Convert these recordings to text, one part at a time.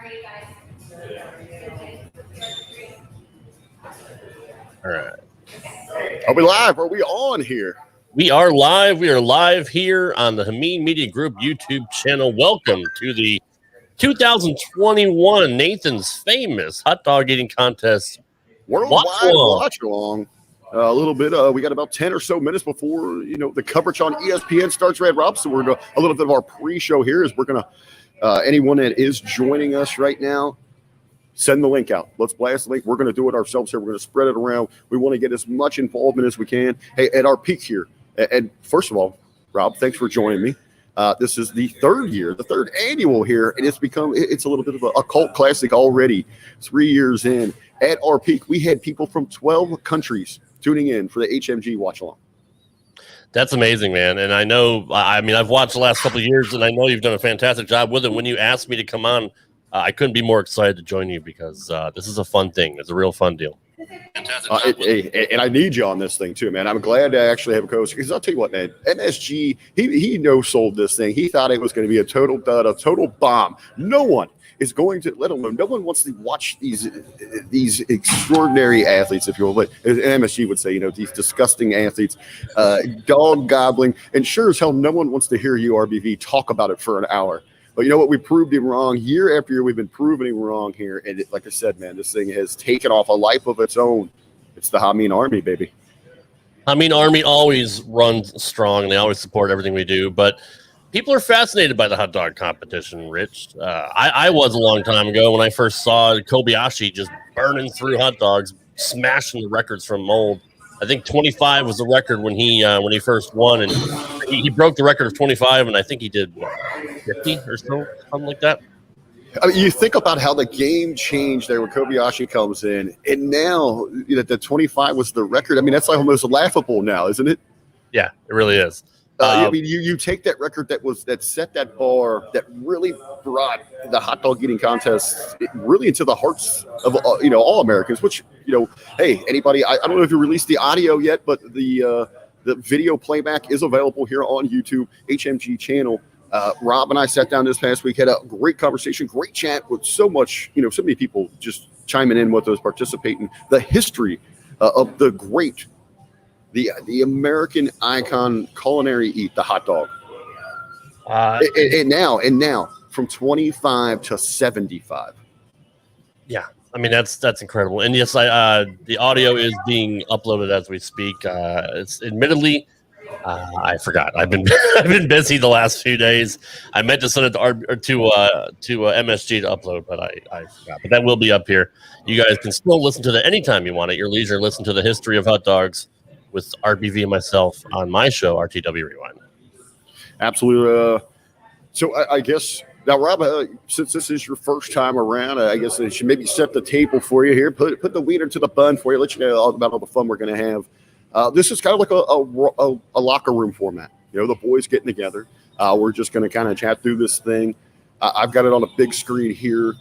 All right. Are we live? Are we on here? We are live. We are live here on the Hameen Media Group YouTube channel. Welcome to the 2021 Nathan's Famous Hot Dog Eating Contest Worldwide Watchalong. A little bit. We got about 10 or so minutes before the coverage on ESPN starts. Rad Rob. So we're going to a little bit of our pre-show here. Is we're going to anyone that is joining us right now, send the link out. Let's blast the link. We're going to do it ourselves here. We're going to spread it around. We want to get as much involvement as we can. Hey, at our peak here. And first of all, Rob, thanks for joining me. This is the third annual here, and it's a little bit of a cult classic already. 3 years in. At our peak, we had people from 12 countries tuning in for the HMG Watchalong. That's amazing, man. And I know, I've watched the last couple of years, and I know you've done a fantastic job with it. When you asked me to come on, I couldn't be more excited to join you because this is a fun thing. It's a real fun deal. And I need you on this thing too, man. I'm glad to actually have a coach because I'll tell you what, man. MSG, he no-sold this thing. He thought it was going to be a total dud, a total bomb. No one is going to, let alone, no one wants to watch these extraordinary athletes, if you will. But as MSG would say, these disgusting athletes, dog gobbling, and sure as hell, no one wants to hear you, RBV, talk about it for an hour. But you know what? We proved him wrong. Year after year, we've been proving him wrong here. And like I said, man, this thing has taken off a life of its own. It's the Hameen Army, baby. Hameen Army always runs strong, and they always support everything we do. But people are fascinated by the hot dog competition, Rich. I was a long time ago when I first saw Kobayashi just burning through hot dogs, smashing the records from mold. I think 25 was the record when he first won, and he broke the record of 25, and I think he did 50 or so, something like that. I mean, you think about how the game changed there when Kobayashi comes in, and now the 25 was the record. I mean, that's like almost laughable now, isn't it? Yeah, it really is. I mean, you take that record that set that bar, that really brought the hot dog eating contest really into the hearts of all Americans. Which hey, anybody, I don't know if you released the audio yet, but the video playback is available here on YouTube HMG channel. Rob and I sat down this past week, had a great conversation, great chat with so many people just chiming in with us, participating. The history of the great. The American icon culinary eat, the hot dog. And now from 25 to 75. Yeah, I mean that's incredible. And yes, the audio is being uploaded as we speak. It's admittedly, I forgot. I've been busy the last few days. I meant to send it to MSG to upload, but I forgot. But that will be up here. You guys can still listen to that anytime you want at your leisure. Listen to the history of hot dogs with RBV and myself on my show, RTW Rewind. Absolutely. So I guess now, Rob, since this is your first time around, I guess I should maybe set the table for you here. Put the wiener to the bun for you. Let you know all about all the fun we're going to have. This is kind of like a locker room format. The boys getting together. We're just going to kind of chat through this thing. I've got it on a big screen here.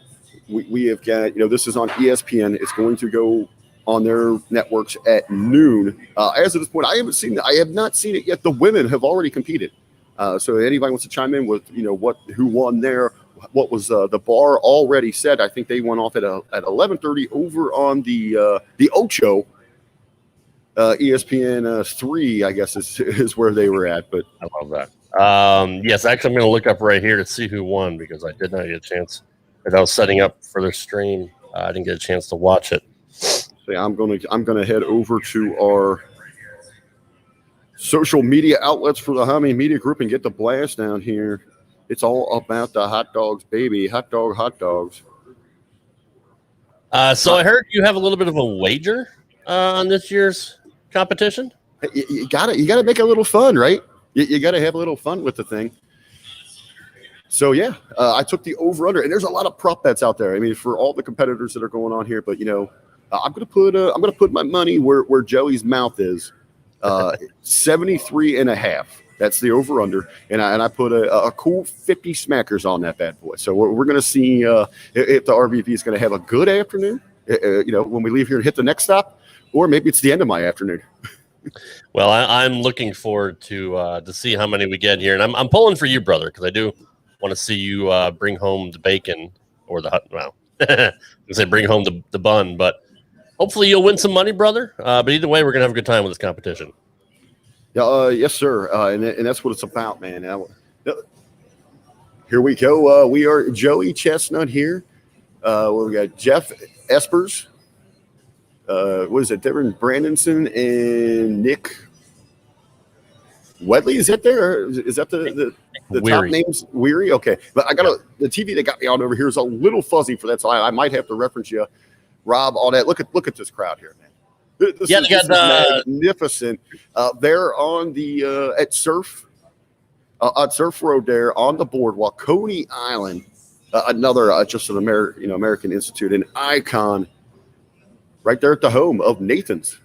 We have got, this is on ESPN. It's going to go on their networks at noon. As of this point, I have not seen it yet. The women have already competed. So anybody wants to chime in with, who won there, what was the bar already set. I think they went off at 11:30 over on the Ocho. ESPN 3, I guess, is where they were at. But I love that. Yes, actually, I'm going to look up right here to see who won because I did not get a chance. As I was setting up for their stream, I didn't get a chance to watch it. So I'm gonna head over to our social media outlets for the Hameen Media Group and get the blast down here. It's all about the hot dogs, baby. Hot dogs. So I heard you have a little bit of a wager on this year's competition. You gotta make it a little fun, right? You gotta have a little fun with the thing. So yeah, I took the over under, and there's a lot of prop bets out there. I mean, for all the competitors that are going on here, but I'm gonna put my money where Joey's mouth is. 73.5. That's the over under, and I put a cool 50 smackers on that bad boy. So we're gonna see if the RBV is gonna have a good afternoon. When we leave here and hit the next stop, or maybe it's the end of my afternoon. Well, I'm looking forward to see how many we get here, and I'm pulling for you, brother, because I do want to see you bring home the bacon or the hot. Well, I say bring home the bun, but hopefully you'll win some money, brother. But either way, we're gonna have a good time with this competition. Yeah, yes, sir. And that's what it's about, man. Here we go. We are Joey Chestnut here. We got Jeff Espers. What is it? Devin Brandonson and Nick Wedley. Is that there? Is that the top names? Weary. Okay, but I got the TV that got me on over here is a little fuzzy for that, so I might have to reference you, Rob. All that. Look at this crowd here, man. This is magnificent. They're on the at Surf Road there on the boardwalk, Coney Island. Another just an American Institute, an icon, right there at the home of Nathan's.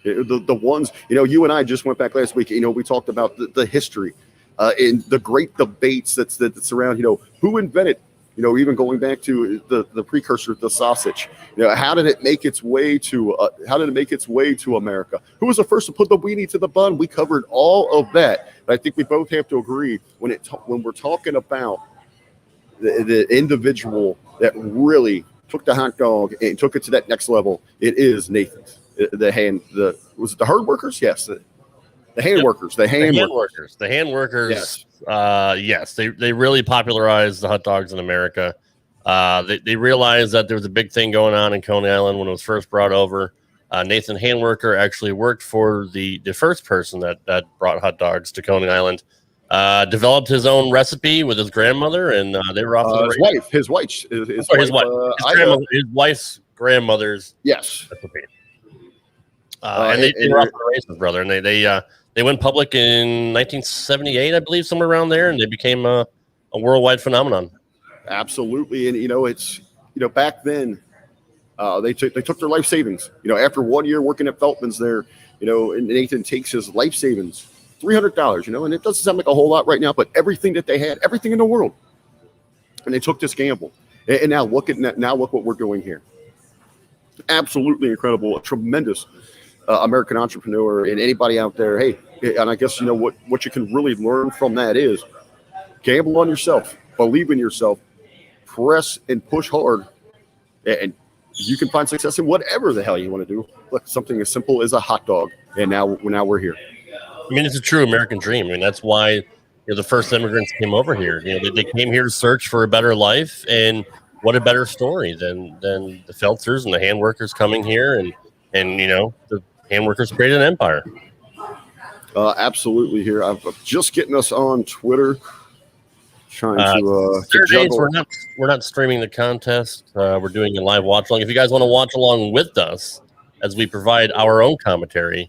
The ones, you and I just went back last week. We talked about the history and the great debates that surround. Who invented. Even going back to the precursor of the sausage, how did it make its way to America? Who was the first to put the weenie to the bun? We covered all of that. But I think we both have to agree when we're talking about the individual that really took the hot dog and took it to that next level. It is Nathan's. Was it the herd workers? Yes. The hand workers. The hand workers. Yes. They really popularized the hot dogs in America. They realized that there was a big thing going on in Coney Island when it was first brought over. Nathan Handworker actually worked for the first person that brought hot dogs to Coney Island. Developed his own recipe with his grandmother, and they were off his wife's grandmother's recipe. And they were off the races, brother. And they went public in 1978, I believe, somewhere around there, and they became a worldwide phenomenon. Absolutely, and it's back then, they took their life savings. After 1 year working at Feltman's there, and Nathan takes his life savings, $300. And it doesn't sound like a whole lot right now, but everything that they had, everything in the world, and they took this gamble. And now look what we're doing here. Absolutely incredible, a tremendous American entrepreneur, and anybody out there. Hey, and I guess what you can really learn from that is gamble on yourself, believe in yourself, press and push hard, and you can find success in whatever the hell you want to do. Look, something as simple as a hot dog, and now we're here. I mean, it's a true American dream. I mean, that's why the first immigrants came over here. They came here to search for a better life, and what a better story than the Feltzers and the hand workers coming here, and the hand workers created an empire. Absolutely. Here, I'm just getting us on Twitter. Trying to juggle. We're not streaming the contest. We're doing a live watch along. If you guys want to watch along with us as we provide our own commentary,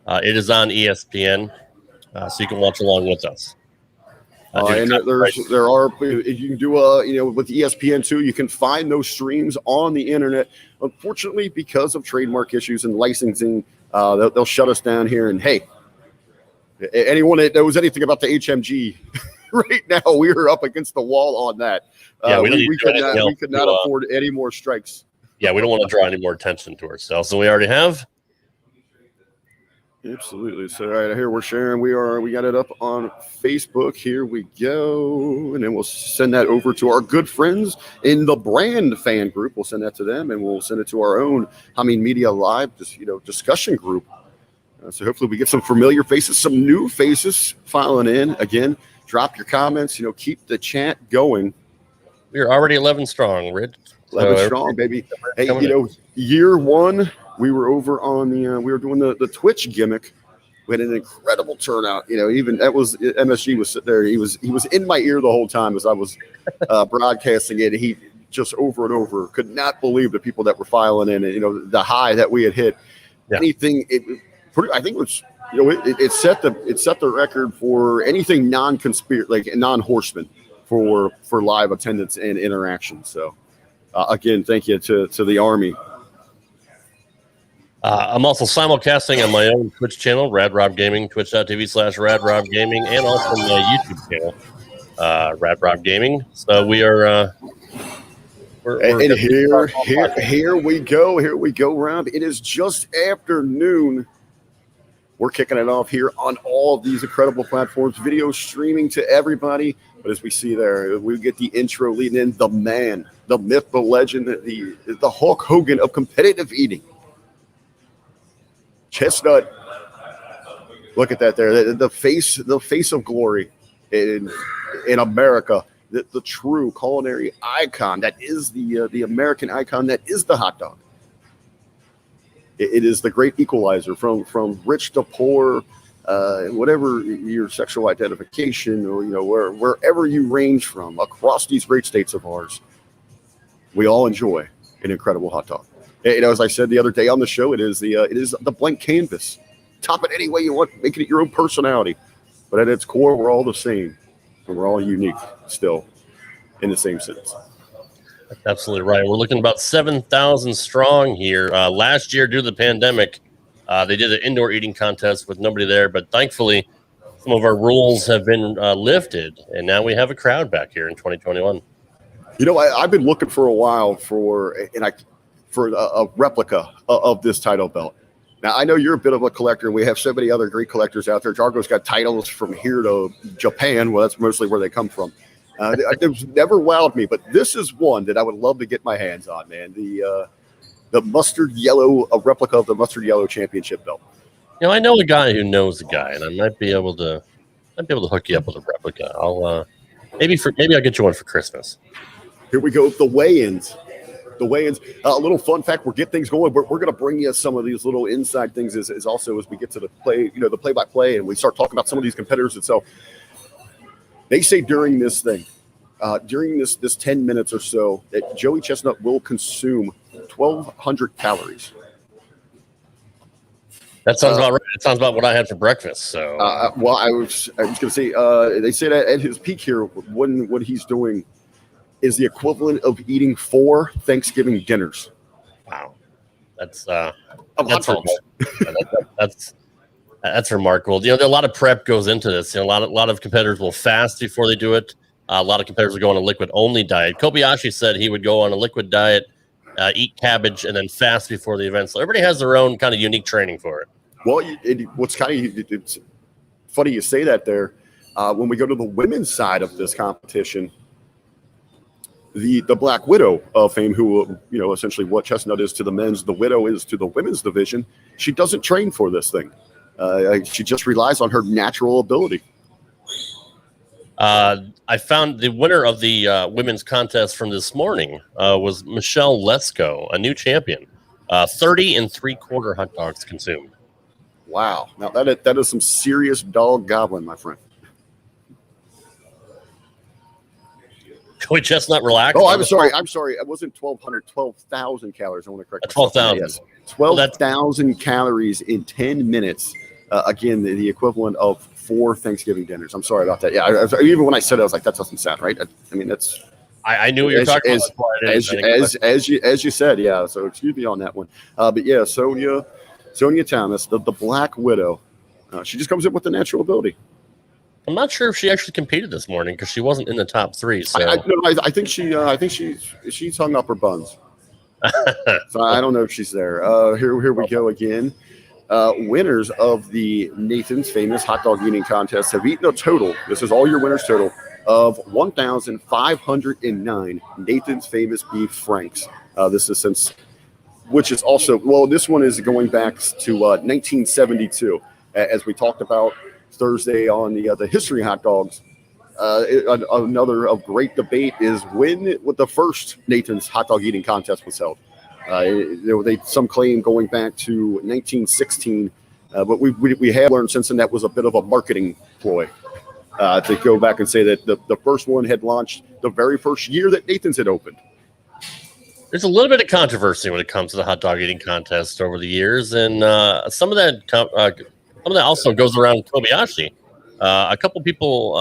it is on ESPN, so you can watch along with us. And there are, you can do with ESPN too. You can find those streams on the internet. Unfortunately, because of trademark issues and licensing, they'll shut us down here. And hey, anyone that knows anything about the HMG, right now we are up against the wall on that. We could not afford any more strikes. Yeah, we don't want to draw any more attention to ourselves than we already have. Absolutely. So right here we're sharing. We got it up on Facebook. Here we go, and then we'll send that over to our good friends in the brand fan group. We'll send that to them, and we'll send it to our own Media Live, discussion group. So hopefully we get some familiar faces, some new faces filing in. Again, drop your comments. Keep the chat going. We're already 11 strong, Rich. 11 strong, baby. Hey, year one. We were over on we were doing the Twitch gimmick. We had an incredible turnout. Even that was MSG was sitting there. He was in my ear the whole time as I was broadcasting it. He just over and over could not believe the people that were filing in, and the high that we had hit. Yeah. Anything, I think it was it set the record for anything non-horseman for live attendance and interaction. So again, thank you to the Army. I'm also simulcasting on my own Twitch channel, Rad Rob Gaming, twitch.tv/Rad Rob Gaming, and also my YouTube channel, Rad Rob Gaming. So we are. Here we go, Rob. It is just after noon We're kicking it off here on all of these incredible platforms, video streaming to everybody. But as we see there, we get the intro leading in the man, the myth, the legend, the Hulk Hogan of competitive eating. Chestnut, look at that there, the face of glory in America, the true culinary icon that is the American icon that is the hot dog. It is the great equalizer from rich to poor, whatever your sexual identification or wherever you range from across these great states of ours. We all enjoy an incredible hot dog. As I said the other day on the show, it is the blank canvas. Top it any way you want, making it your own personality. But at its core, we're all the same, and we're all unique still in the same sense. Absolutely right. We're looking about 7,000 strong here. Last year, due to the pandemic, they did an indoor eating contest with nobody there. But thankfully, some of our rules have been lifted, and now we have a crowd back here in 2021. I've been looking for a while for a replica of this title belt. Now, I know you're a bit of a collector. We have so many other great collectors out there. Jargo's got titles from here to Japan. Well, that's mostly where they come from. It never wowed me, but this is one that I would love to get my hands on, man. The mustard yellow, a replica of the mustard yellow championship belt. I know a guy who knows a guy, and I might be able to hook you up with a replica. I'll maybe I'll get you one for Christmas. Here we go. The weigh-ins. A little fun fact. We'll get things going. We're going to bring you some of these little inside things as also as we get to the play-by-play, and we start talking about some of these competitors itself. They say during this thing, during this 10 minutes or so, that Joey Chestnut will consume 1,200 calories. That sounds about right. It sounds about what I had for breakfast. So, well, I was going to say they say that at his peak here, what he's doing is the equivalent of eating 4 Thanksgiving dinners. Wow, that's That's remarkable. A lot of prep goes into this. A lot of competitors will fast before they do it. A lot of competitors will go on a liquid-only diet. Kobayashi said he would go on a liquid diet, eat cabbage, and then fast before the event. So everybody has their own kind of unique training for it. Well, it's funny you say that there. When we go to the women's side of this competition, the Black Widow of fame, who essentially what Chestnut is to the men's, the Widow is to the women's division. She doesn't train for this thing. She just relies on her natural ability. I found the winner of the women's contest from this morning was Michelle Lesko, a new champion. 30 3/4 hot dogs consumed. Wow. Now that is some serious dog gobbling, my friend. Joey Chestnut relax. Oh, I'm sorry. It wasn't 1,200, 12,000 calories. I want to correct myself. 12,000. Yes. 12,000 calories in 10 minutes. Again, the equivalent of 4 Thanksgiving dinners. I'm sorry about that. Yeah, even when I said it, I was like, that doesn't sound right. I mean, that's. I knew what you were talking about. As you said, yeah. So excuse me on that one. But yeah, Sonia Thomas, the Black Widow. She just comes in with the natural ability. I'm not sure if she actually competed this morning because she wasn't in the top 3. So I think she's hung up her buns. So I don't know if she's there. Here we go again. Winners of the Nathan's Famous Hot Dog Eating Contest have eaten a total. This is all your winners total of 1,509 Nathan's Famous Beef Franks. This is which is also this one is going back to 1972, as we talked about Thursday on the history hot dogs. Another of great debate is when the first Nathan's hot dog eating contest was held. Some claim going back to 1916, but we have learned since then that was a bit of a marketing ploy to go back and say that the first one had launched the very first year that Nathan's had opened. There's a little bit of controversy when it comes to the hot dog eating contest over the years, and some of that also goes around Kobayashi. A couple people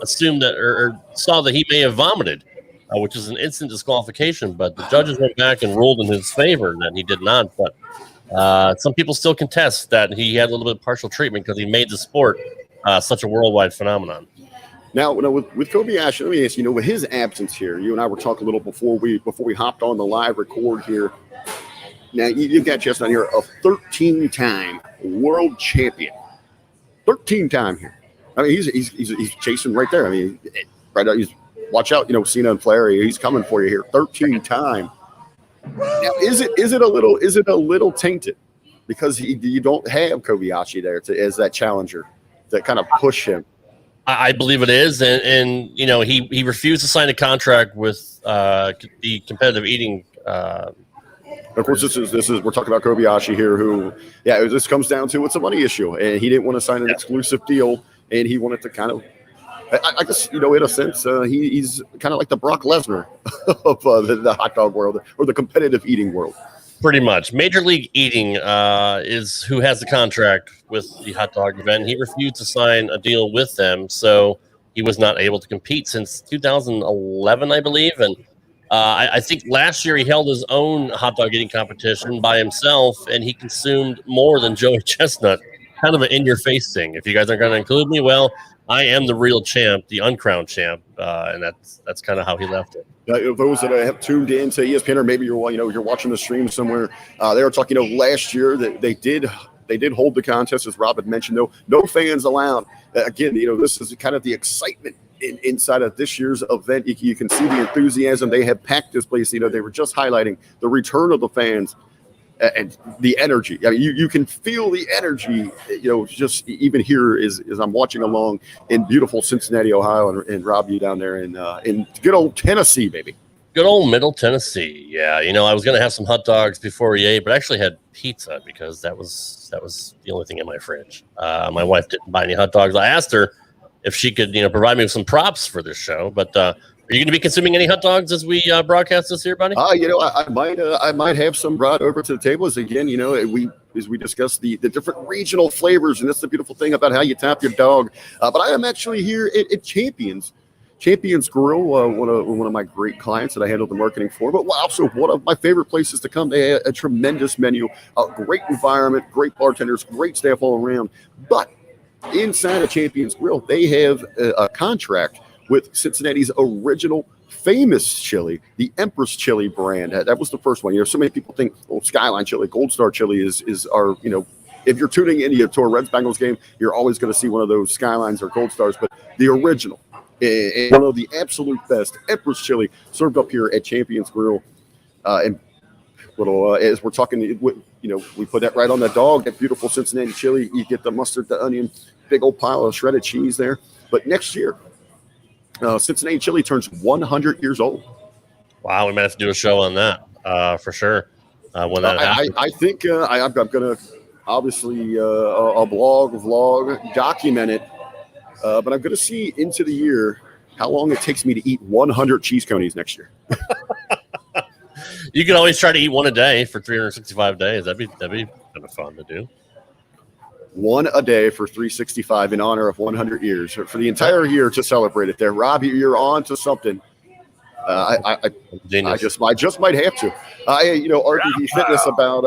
assumed that or saw that he may have vomited, which is an instant disqualification. But the judges went back and ruled in his favor that he did not. But some people still contest that he had a little bit of partial treatment because he made the sport such a worldwide phenomenon. Now, with Kobayashi, let me ask you, with his absence here, you and I were talking a little before we hopped on the live record here. Now, you got Chestnut here, a 13-time world champion. 13-time here. I mean, he's chasing right there. I mean, right out. Watch out, Cena and Flair. He's coming for you here. 13-time. Now, is it a little tainted because you don't have Kobayashi there as that challenger that kind of push him? I believe it is, and he refused to sign a contract with the competitive eating. Of course, this is we're talking about Kobayashi here, who this comes down to it's a money issue, and he didn't want to sign an exclusive deal, and he wanted to kind of, I guess in a sense, he's kind of like the Brock Lesnar of the hot dog world or the competitive eating world. Pretty much. Major League Eating is who has the contract with the hot dog event. He refused to sign a deal with them, so he was not able to compete since 2011, I believe. And I think last year he held his own hot dog eating competition by himself, and he consumed more than Joey Chestnut. Kind of an in-your-face thing. If you guys aren't going to include me, well, I am the real champ, the uncrowned champ, and that's kind of how he left it. Those that have tuned in to ESPN, or maybe you're watching the stream somewhere, they were talking. Last year that they did hold the contest, as Rob had mentioned. Though no fans allowed. Again, this is kind of the excitement inside of this year's event. You can see the enthusiasm. They have packed this place. They were just highlighting the return of the fans. And the energy. I mean, you can feel the energy, just even here as I'm watching along in beautiful Cincinnati, Ohio, and Rob, you down there in good old Tennessee, baby. Good old Middle Tennessee. Yeah, I was going to have some hot dogs before we ate, but I actually had pizza because that was the only thing in my fridge. My wife didn't buy any hot dogs. I asked her if she could, provide me with some props for this show, but are you going to be consuming any hot dogs as we broadcast this here, buddy? I might have some brought over to the table. As again, as we discuss the different regional flavors, and that's the beautiful thing about how you tap your dog. But I am actually here at Champions Grill, one of my great clients that I handle the marketing for, but also one of my favorite places to come. They have a tremendous menu, a great environment, great bartenders, great staff all around. But inside of Champions Grill, they have a contract with Cincinnati's original famous chili, the Empress Chili brand. That was the first one. So many people think, Skyline Chili, Gold Star Chili is our, if you're tuning into a Reds Bengals game, you're always going to see one of those Skylines or Gold Stars, but the original, and one of the absolute best, Empress Chili, served up here at Champions Grill. And as we're talking, we put that right on the dog, that beautiful Cincinnati chili. You get the mustard, the onion, big old pile of shredded cheese there. But next year, Cincinnati Chili turns 100 years old. Wow, we might have to do a show on that for sure. When that happens. I think I'm going to obviously a vlog, document it, but I'm going to see into the year how long it takes me to eat 100 cheese conies next year. You can always try to eat one a day for 365 days. That'd be kind of fun to do. One a day for 365 in honor of 100 years, for the entire year to celebrate it. There, Rob, you're on to something. I just might have to. RBV Fitness about.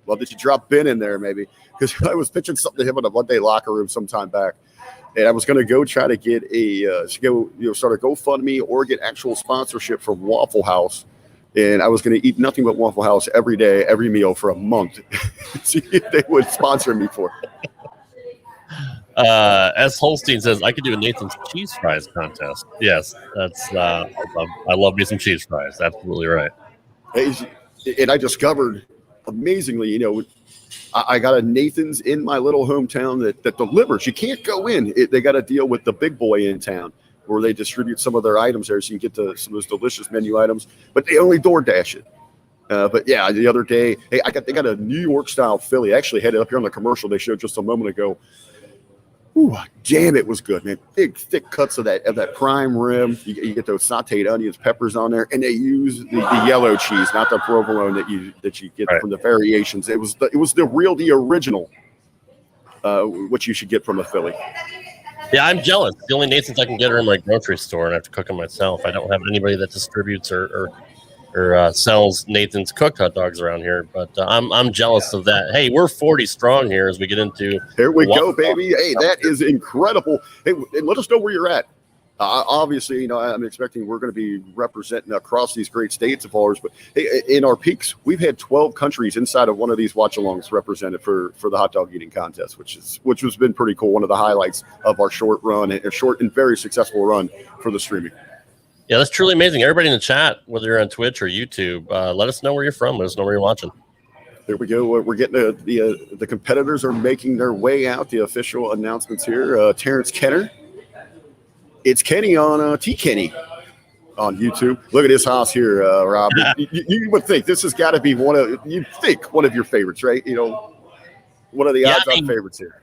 Well, did you drop Ben in there maybe? Because I was pitching something to him in a one-day locker room some time back, and I was going to go try to get start a GoFundMe or get actual sponsorship from Waffle House. And I was going to eat nothing but Waffle House every day, every meal for a month. See if they would sponsor me for it. S. Holstein says, I could do a Nathan's cheese fries contest. Yes, that's I love me some cheese fries. Absolutely right. And I discovered, amazingly, I got a Nathan's in my little hometown that delivers. You can't go in. They got to deal with the big boy in town, where they distribute some of their items there, so you can get some of those delicious menu items, but they only DoorDash it. But yeah, the other day, they got a New York style Philly. I actually had it up here on the commercial they showed just a moment ago. Ooh, damn, it was good, man. Big, thick cuts of that prime rib. You get those sauteed onions, peppers on there, and they use the yellow cheese, not the provolone that you get from the variations. It was the original. What you should get from a Philly. Yeah, I'm jealous. The only Nathan's I can get are in my grocery store, and I have to cook them myself. I don't have anybody that distributes or sells Nathan's cooked hot dogs around here. But I'm jealous of that. Hey, we're 40 strong here as we get into. Here we go, baby. Hey, that is incredible. Hey, and let us know where you're at. Obviously, I'm expecting we're going to be representing across these great states of ours. But hey, in our peaks, we've had 12 countries inside of one of these watchalongs represented for the hot dog eating contest, which has been pretty cool. One of the highlights of our short and very successful run for the streaming. Yeah, that's truly amazing. Everybody in the chat, whether you're on Twitch or YouTube, let us know where you're from. Let us know where you're watching. There we go. We're getting the competitors are making their way out. The official announcements here. Terrence Kenner. It's Kenny on T Kenny on YouTube. Look at his house here, Rob. You would think this has got to be one of your favorites, right? One of the odds-on favorites here.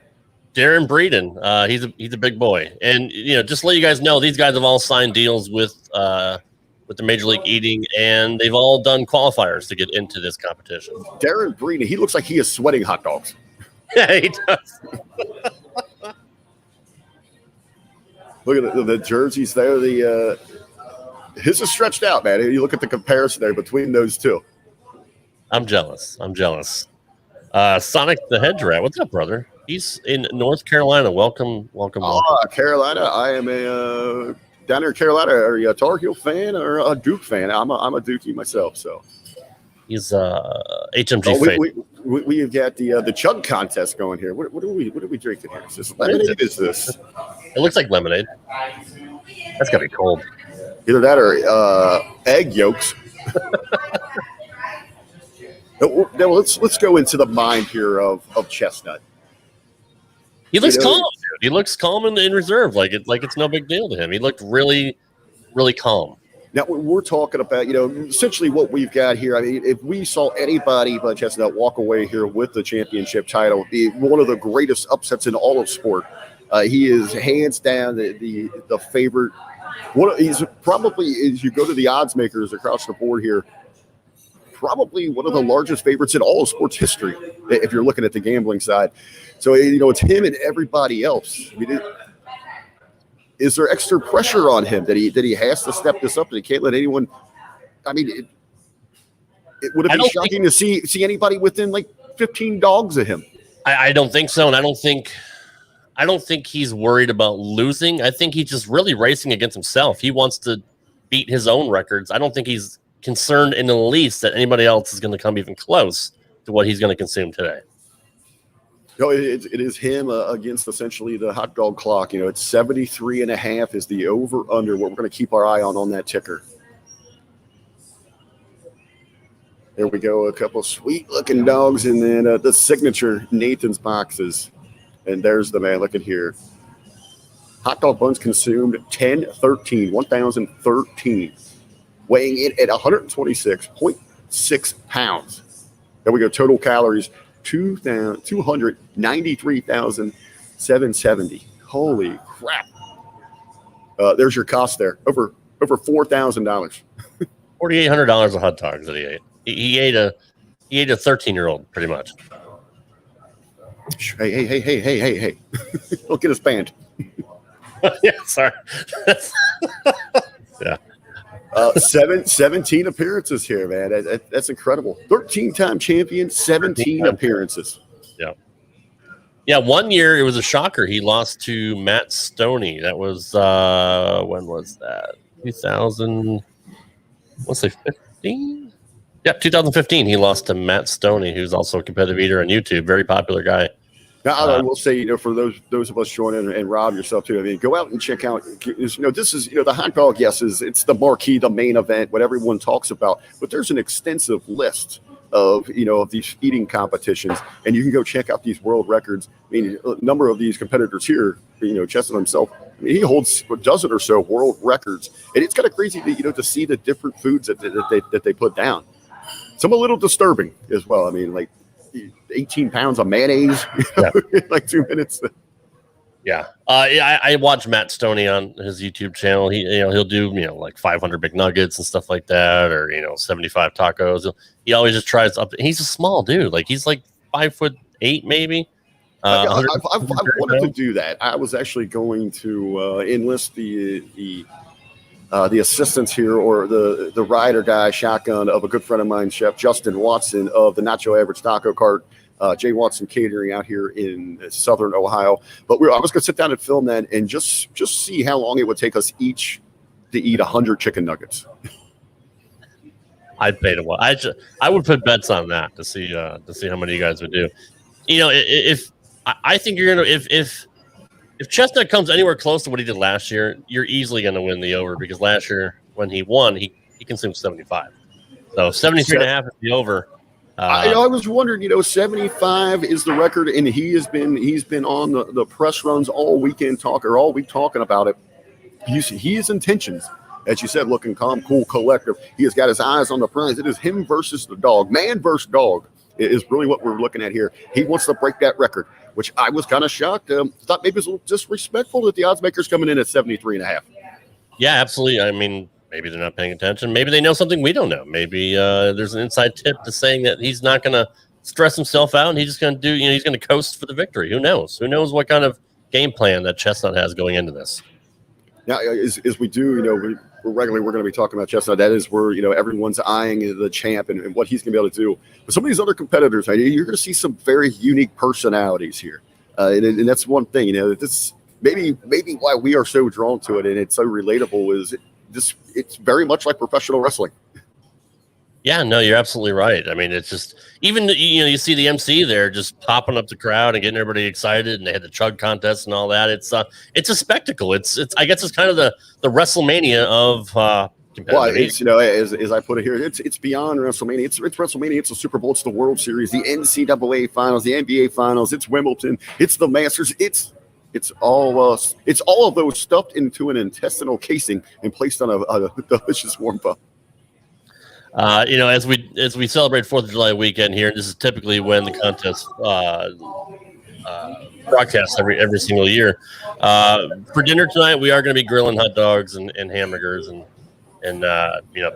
Darren Breeden, he's a big boy, and just to let you guys know, these guys have all signed deals with the Major League Eating, and they've all done qualifiers to get into this competition. Darren Breeden, he looks like he is sweating hot dogs. Yeah, he does. Look at the jerseys there. His is stretched out, man. You look at the comparison there between those two. I'm jealous. Sonic the Hedge Rat, what's up, brother? He's in North Carolina. Welcome. Carolina. I am down here in Carolina. Are you a Tar Heel fan or a Duke fan? I'm a Dookie myself. So he's HMG fan. We've got the chug contest going here. What are we drinking here? Is this lemonade? Is this? It looks like lemonade. That's gotta be cold. Either that or egg yolks. Now let's go into the mind here of Chestnut. He looks calm, dude. He looks calm and in reserve, like it's no big deal to him. He looked really, really calm. Now we're talking about, essentially what we've got here. I mean, if we saw anybody but Chestnut walk away here with the championship title, it'd be one of the greatest upsets in all of sport. He is hands down the favorite. He's probably, as you go to the odds makers across the board here, probably one of the largest favorites in all of sports history, if you're looking at the gambling side. So, it's him and everybody else. I mean, is there extra pressure on him that he has to step this up and he can't let anyone? I mean, would it be shocking to see anybody within like 15 dogs of him? I don't think so, and I don't think he's worried about losing. I think he's just really racing against himself. He wants to beat his own records. I don't think he's concerned in the least that anybody else is going to come even close to what he's going to consume today. No, it is him against essentially the hot dog clock. It's 73.5 is the over-under. What we're going to keep our eye on that ticker. There we go. A couple sweet-looking dogs, and then the signature Nathan's boxes. And there's the man. Look at here. Hot dog buns consumed 1,013, weighing in at 126.6 pounds. There we go. Total calories. 293,770. Holy crap! There's your cost there. Over $4,000. $4,800 of hot dogs that he ate. He ate a 13-year-old pretty much. Hey! Don't get us banned. Yeah, sorry. Yeah. 17 appearances here, man. That's incredible. 13-time champion, 17 appearances. Yeah. Yeah, one year it was a shocker. He lost to Matt Stoney. That was when was that? 2015? Yeah, 2015. He lost to Matt Stoney, who's also a competitive eater on YouTube. Very popular guy. Now, I will say, for those of us joining, and Rob yourself too. I mean, go out and check out. This is the hot dog. Yes, it's the marquee, the main event, what everyone talks about. But there's an extensive list of of these eating competitions, and you can go check out these world records. I mean, a number of these competitors here, Chestnut himself. I mean, he holds a dozen or so world records, and it's kind of crazy to see the different foods that they put down. Some a little disturbing as well. I mean, like 18 pounds of mayonnaise, in like 2 minutes. Yeah. I watch Matt Stoney on his YouTube channel. He'll do, like 500 big nuggets and stuff like that, or, 75 tacos. He always just tries up. He's a small dude. Like he's like 5'8" maybe. I've wanted to do that. I was actually going to enlist the assistance here, or the ride or die shotgun of a good friend of mine, Chef Justin Watson of the Not Your Average Taco Cart. Jay Watson Catering out here in Southern Ohio. But I was going to sit down and film that and just see how long it would take us each to eat 100 chicken nuggets. I'd pay to watch. I would put bets on that to see how many you guys would do. You know, if I think you're gonna if Chestnut comes anywhere close to what he did last year, you're easily gonna win the over, because last year when he won, he consumed 75. So 73.5 is the over. I was wondering, 75 is the record, and he's been on the press runs all week talking about it. His intentions, as you said, looking calm, cool, collective. He has got his eyes on the prize. It is him versus the dog. Man versus dog is really what we're looking at here. He wants to break that record, which I was kind of shocked. Thought maybe it was a little disrespectful that the odds makers coming in at 73.5. Yeah, absolutely. I mean, maybe they're not paying attention. Maybe they know something we don't know. Maybe there's an inside tip to saying that he's not going to stress himself out and he's just going to he's going to coast for the victory. Who knows? Who knows what kind of game plan that Chestnut has going into this? Now, as we do, we're going to be talking about Chestnut. That is where, everyone's eyeing the champ and what he's going to be able to do. But some of these other competitors, you're going to see some very unique personalities here. And that's one thing, this maybe why we are so drawn to it and it's so relatable is it's very much like professional wrestling. Yeah, no, you're absolutely right. I mean, it's just even you see the MC there just popping up the crowd and getting everybody excited, and they had the chug contest and all that. It's a spectacle. It's I guess it's kind of the WrestleMania of well, it's as I put it here, it's beyond WrestleMania. It's WrestleMania. It's the Super Bowl. It's the World Series, the NCAA Finals, the NBA Finals. It's Wimbledon. It's the Masters. It's all of those stuffed into an intestinal casing and placed on a delicious warm puff. As we celebrate 4th of July weekend here, this is typically when the contest broadcasts every single year. For dinner tonight, we are going to be grilling hot dogs and hamburgers and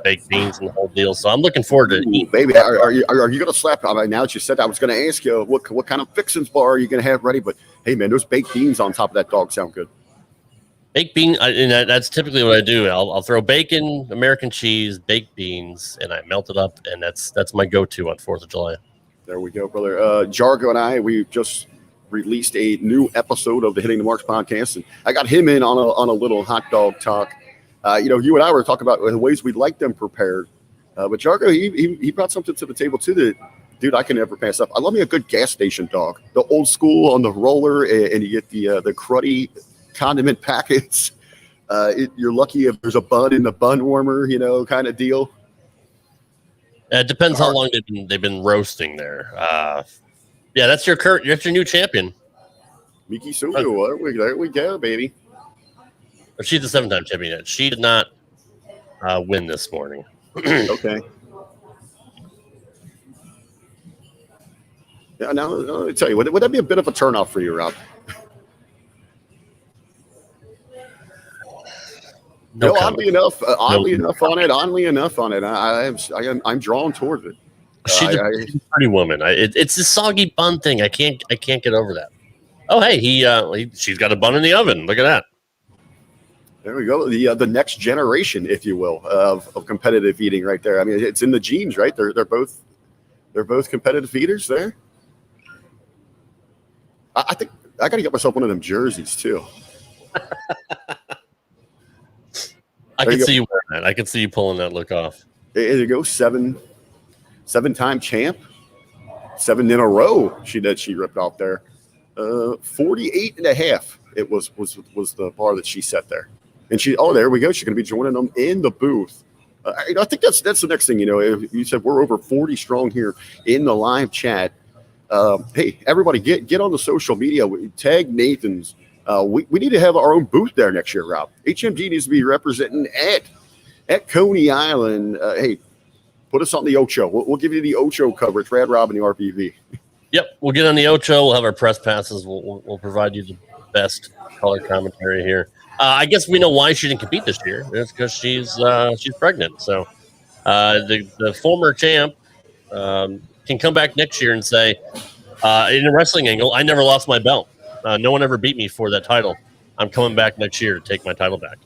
baked beans and the whole deal. So I'm looking forward to it. Ooh, baby, are you going to slap? I mean, now that you said that, I was going to ask you what kind of fixings bar are you going to have ready? But hey, man, those baked beans on top of that dog sound good. Baked bean, and that's typically what I do. I'll throw bacon, American cheese, baked beans, and I melt it up, and that's my go-to on 4th of July. There we go, brother. Jargo and I, we just released a new episode of the Hitting the Marks podcast, and I got him in on a little hot dog talk. You and I were talking about the ways we'd like them prepared, but Jargo, he brought something to the table too that, dude, I can never pass up. I love me a good gas station dog, the old school on the roller, and you get the cruddy condiment packets. You're lucky if there's a bun in the bun warmer, kind of deal. It depends how long they've been roasting there. Yeah, that's your new champion, Miki Sugo. There we go, baby. She's the 7-time champion. She did not win this morning. Okay. Yeah, now let me tell you, would that be a bit of a turnoff for you, Rob? No, oddly enough on it. I'm drawn towards it. She's a pretty woman. It's the soggy bun thing. I can't get over that. Oh, hey, she's got a bun in the oven. Look at that. There we go. The next generation, if you will, of competitive eating, right there. I mean, it's in the genes, right? They're both competitive eaters there. I think I got to get myself one of them jerseys too. I can see you wearing that. I can see you pulling that look off. There you go. 7-time champ. 7 in a row. She ripped off there. 48.5. It was the bar that she set there. And there we go. She's going to be joining them in the booth. I think that's the next thing. You said we're over 40 strong here in the live chat. Hey, everybody, get on the social media. Tag Nathan's. We need to have our own booth there next year, Rob. HMG needs to be representing at Coney Island. Hey, put us on the Ocho. We'll give you the Ocho coverage, Rad Rob and the RBV. Yep, we'll get on the Ocho. We'll have our press passes. We'll provide you the best color commentary here. I guess we know why she didn't compete this year. It's because she's pregnant. So the former champ can come back next year and say, in a wrestling angle, I never lost my belt. No one ever beat me for that title. I'm coming back next year to take my title back.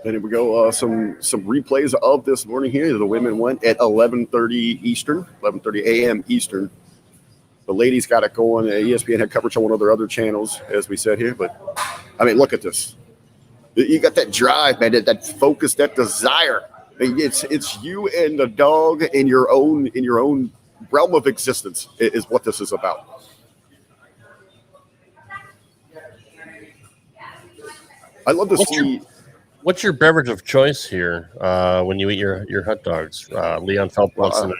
And here we go. Some replays of this morning here. The women went at 11:30 Eastern, 11:30 a.m. Eastern. The ladies got it going. ESPN had coverage on one of their other channels, as we said here. But I mean, look at this. You got that drive, man. That focus, that desire. I mean, it's you and the dog in your own realm of existence is what this is about. I love to see. What's your beverage of choice here when you eat your hot dogs? Leon Phelps wants to know.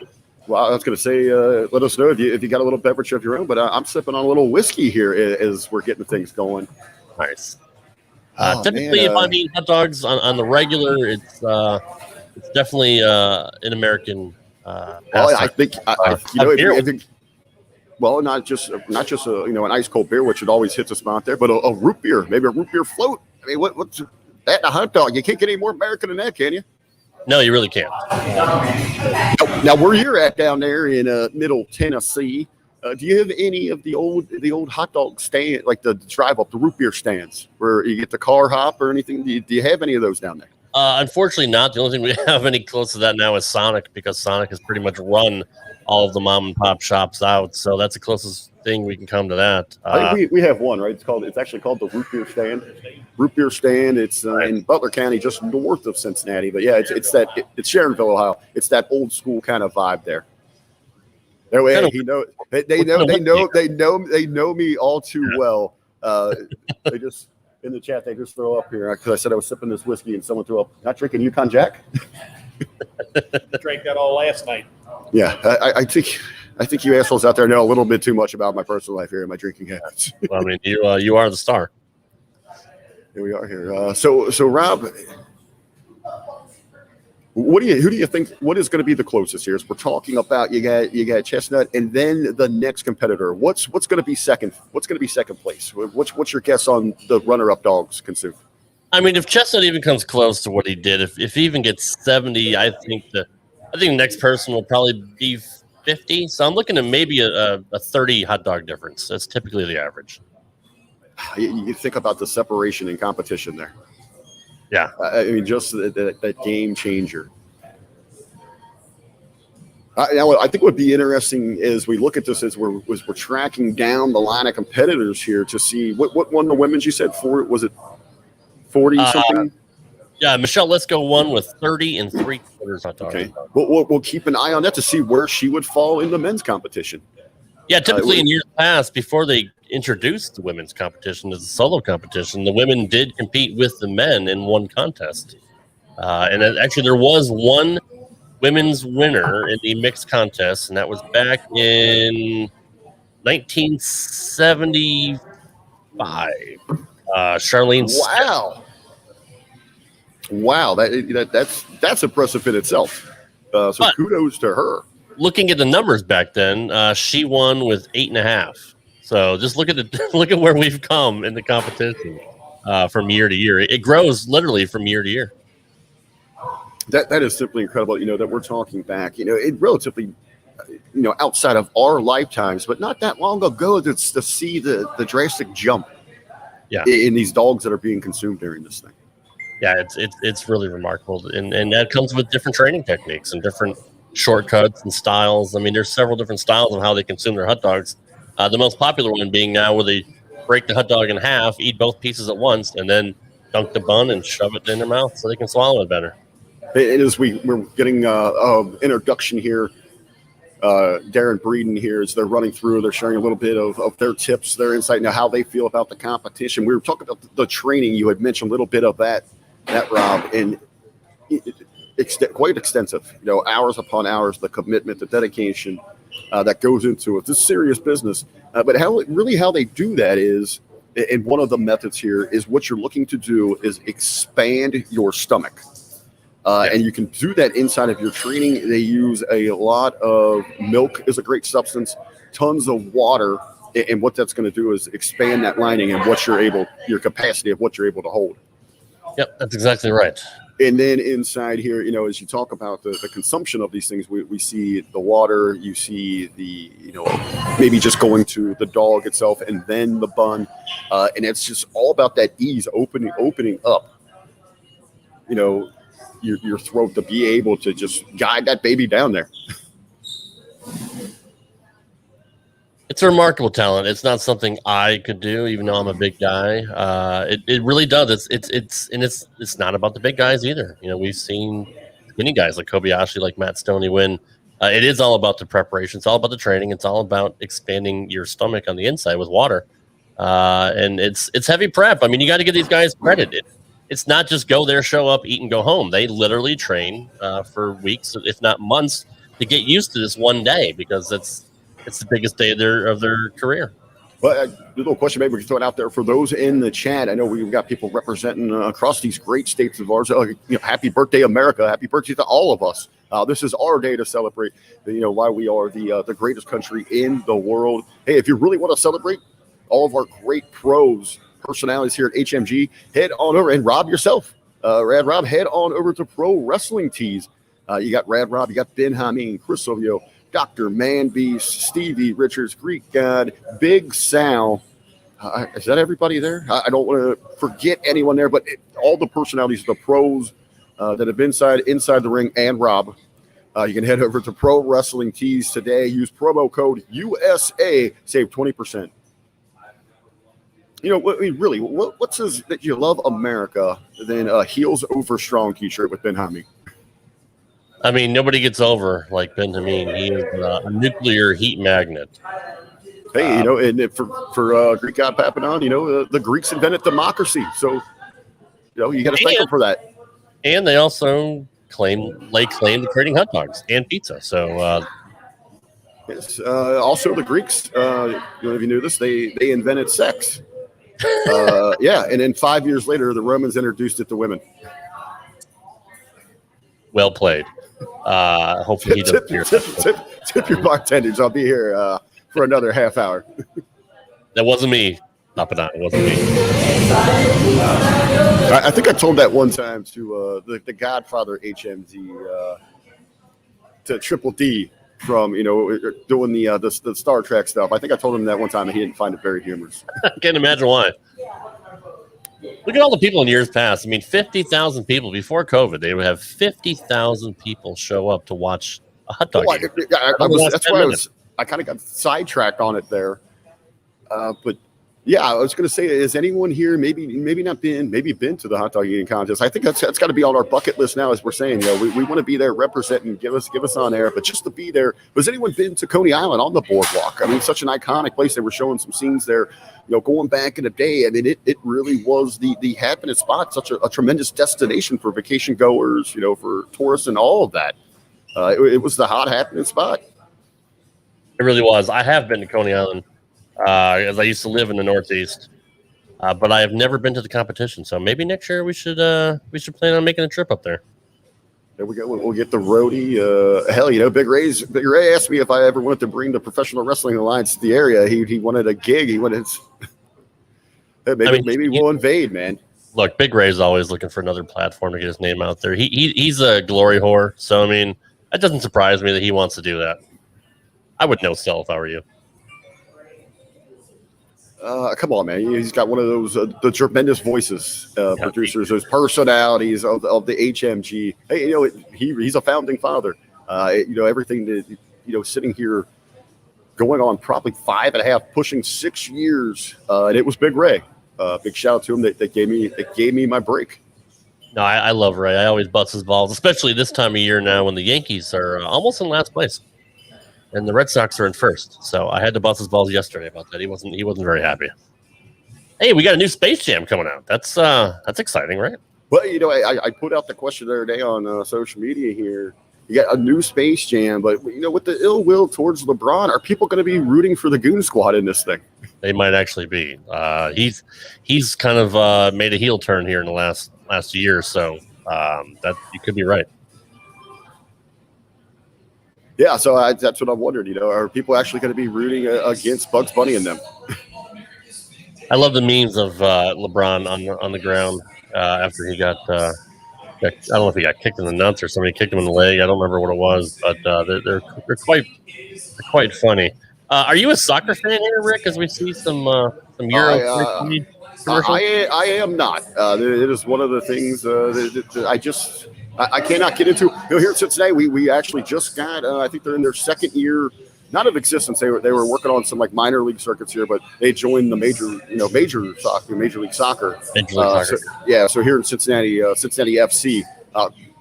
Well, I was going to say, let us know if you got a little beverage of your own. But I'm sipping on a little whiskey here as we're getting things going. Nice. Typically, if I'm eating hot dogs on the regular, it's definitely an American. Well, I think well, not just an ice cold beer, which it always hits a spot there, but a root beer, maybe a root beer float. I mean, what's that in a hot dog? You can't get any more American than that, can you? No, you really can't. Now, where you're at down there in Middle Tennessee, do you have any of the old hot dog stand, like the drive up, the root beer stands, where you get the car hop or anything? Do you have any of those down there? Unfortunately, not. The only thing we have any close to that now is Sonic, because Sonic has pretty much run all of the mom and pop shops out. So that's the closest thing we can come to that. I think we have one, right? It's actually called the Root Beer Stand. Root Beer Stand. It's in Butler County, just north of Cincinnati. But yeah, it's Sharonville, Ohio. It's that old school kind of vibe there. They know me all too well. They just in the chat they just throw up here because I said I was sipping this whiskey and someone threw up. Not drinking Yukon Jack. Drank that all last night. Yeah, I think you assholes out there know a little bit too much about my personal life here and my drinking habits. Well, I mean, you are the star. Here we are here. So Rob, who do you think? What is going to be the closest here? As we're talking about, you got Chestnut, and then the next competitor. What's going to be second? What's going to be second place? What's your guess on the runner-up dogs consumed? I mean, if Chestnut even comes close to what he did, if he even gets 70, I think the next person will probably be 50. So I'm looking at maybe a 30 hot dog difference. That's typically the average. You think about the separation in competition there. Yeah. I mean, just that game changer. Now, I think what would be interesting as we look at this as we're tracking down the line of competitors here to see what won the women's. You said was it 40 something? Yeah, Michelle Lisco won with 30 and 3/4 hot dogs. Okay, we'll keep an eye on that to see where she would fall in the men's competition. Yeah, typically in years past, before they introduced the women's competition as a solo competition, the women did compete with the men in one contest. And actually, there was one women's winner in the mixed contest, and that was back in 1975. Charlene. Wow, that's impressive in itself. So kudos to her. Looking at the numbers back then, she won with 8.5. So just look at where we've come in the competition from year to year. It grows literally from year to year. That is simply incredible. That we're talking back. It relatively, outside of our lifetimes, but not that long ago, to see the drastic jump. Yeah. In these dogs that are being consumed during this thing. Yeah, it's really remarkable, and that comes with different training techniques and different shortcuts and styles. I mean, there's several different styles of how they consume their hot dogs. The most popular one being now where they break the hot dog in half, eat both pieces at once, and then dunk the bun and shove it in their mouth so they can swallow it better. And as we're getting introduction here, Darren Breeden here, as they're running through, they're sharing a little bit of their tips, their insight, how they feel about the competition. We were talking about the training. You had mentioned a little bit of that Rob, and quite extensive, hours upon hours, the commitment, the dedication that goes into it. This is serious business. But how they do that is, and one of the methods here is what you're looking to do is expand your stomach. And you can do that inside of your training. They use a lot of milk is a great substance, tons of water. And what that's going to do is expand that lining and your capacity of what you're able to hold. Yep, that's exactly right. And then inside here, as you talk about the consumption of these things, we see the water, you see the, maybe just going to the dog itself and then the bun. And it's just all about that ease, opening up, your throat to be able to just guide that baby down there. It's a remarkable talent. It's not something I could do, even though I'm a big guy. It really does. It's not about the big guys either. You know, we've seen skinny guys like Kobayashi, like Matt Stoney win. It is all about the preparation. It's all about the training. It's all about expanding your stomach on the inside with water. And it's heavy prep. I mean, you got to give these guys credit. It's not just go there, show up, eat, and go home. They literally train for weeks, if not months, to get used to this one day, because it's the biggest day of their career. Well, a little question maybe we can throw it out there for those in the chat. I know we've got people representing across these great states of ours. Happy birthday, America. Happy birthday to all of us. This is our day to celebrate, why we are the greatest country in the world. Hey, if you really want to celebrate all of our great pros, personalities here at HMG, head on over and Rob yourself. Rad Rob, head on over to Pro Wrestling Tees. You got Rad Rob, you got Ben Hameen, Chris Ovio, Dr. Manbeast, Stevie, Richards, Greek God, Big Sal. Is that everybody there? I don't want to forget anyone there, but all the personalities, the pros that have been inside the ring, and Rob. You can head over to Pro Wrestling Tees today. Use promo code USA, save 20%. Really, what says that you love America than a Heels Over Strong t-shirt with Ben Hameen? I mean, nobody gets over like Ben Hameen. He is a nuclear heat magnet. Hey, and for Greek God Papadon, the Greeks invented democracy, so you got to thank them for that. And they also lay claim to creating hot dogs and pizza. So yes, also the Greeks. If you knew this, they invented sex. Yeah, and then 5 years later, the Romans introduced it to women. Well played. Hopefully he doesn't hear that. Tip your bartenders. I'll be here for another half hour. That wasn't me, Papadon. It wasn't me. I think I told that one time to the Godfather HMZ to Triple D from doing the Star Trek stuff. I think I told him that one time and he didn't find it very humorous. I can't imagine why. Look at all the people in years past. I mean, 50,000 people before COVID. They would have 50,000 people show up to watch a hot dog. That's why I kind of got sidetracked on it there. But yeah, I was going to say, is anyone here maybe not been to the hot dog eating contest? I think that's got to be on our bucket list now, as we're saying. We want to be there representing, give us on air, but just to be there. Has anyone been to Coney Island on the boardwalk? I mean, such an iconic place. They were showing some scenes there, going back in the day. I mean, it really was the happening spot, such a tremendous destination for vacation goers, for tourists and all of that. It was the hot happening spot. It really was. I have been to Coney Island. As I used to live in the Northeast, but I have never been to the competition. So maybe next year we should plan on making a trip up there. There we go. We'll get the roadie. Big Ray asked me if I ever wanted to bring the Professional Wrestling Alliance to the area. He wanted a gig. He wanted. Maybe we'll invade, man. Look, Big Ray's always looking for another platform to get his name out there. He's a glory whore. So I mean, that doesn't surprise me that he wants to do that. I would no sell if I were you. Come on, man. He's got one of those the tremendous voices, producers, those personalities of the HMG. Hey, he's a founding father. Everything that sitting here going on probably 5.5, pushing 6 years, and it was Big Ray. Big shout out to him that gave me my break. No, I love Ray. I always bust his balls, especially this time of year now when the Yankees are almost in last place. And the Red Sox are in first, so I had to bust his balls yesterday about that. He wasn't very happy. Hey, we got a new Space Jam coming out. That's exciting, right? Well, I put out the question the other day on social media here. You got a new Space Jam, but with the ill will towards LeBron, are people going to be rooting for the Goon Squad in this thing? They might actually be. He's kind of made a heel turn here in the last year, so that you could be right. Yeah, so that's what I'm wondering. Are people actually going to be rooting against Bugs Bunny and them? I love the memes of LeBron on the ground after he got. I don't know if he got kicked in the nuts or somebody kicked him in the leg. I don't remember what it was, but they're quite funny. Are you a soccer fan here, Rick? As we see some Euro commercials? I am not. It is one of the things that I cannot get into. Here at Cincinnati, we actually just got. I think they're in their second year not of existence. They were working on some like minor league circuits here, but they joined the major league soccer. So here in Cincinnati, Cincinnati FC.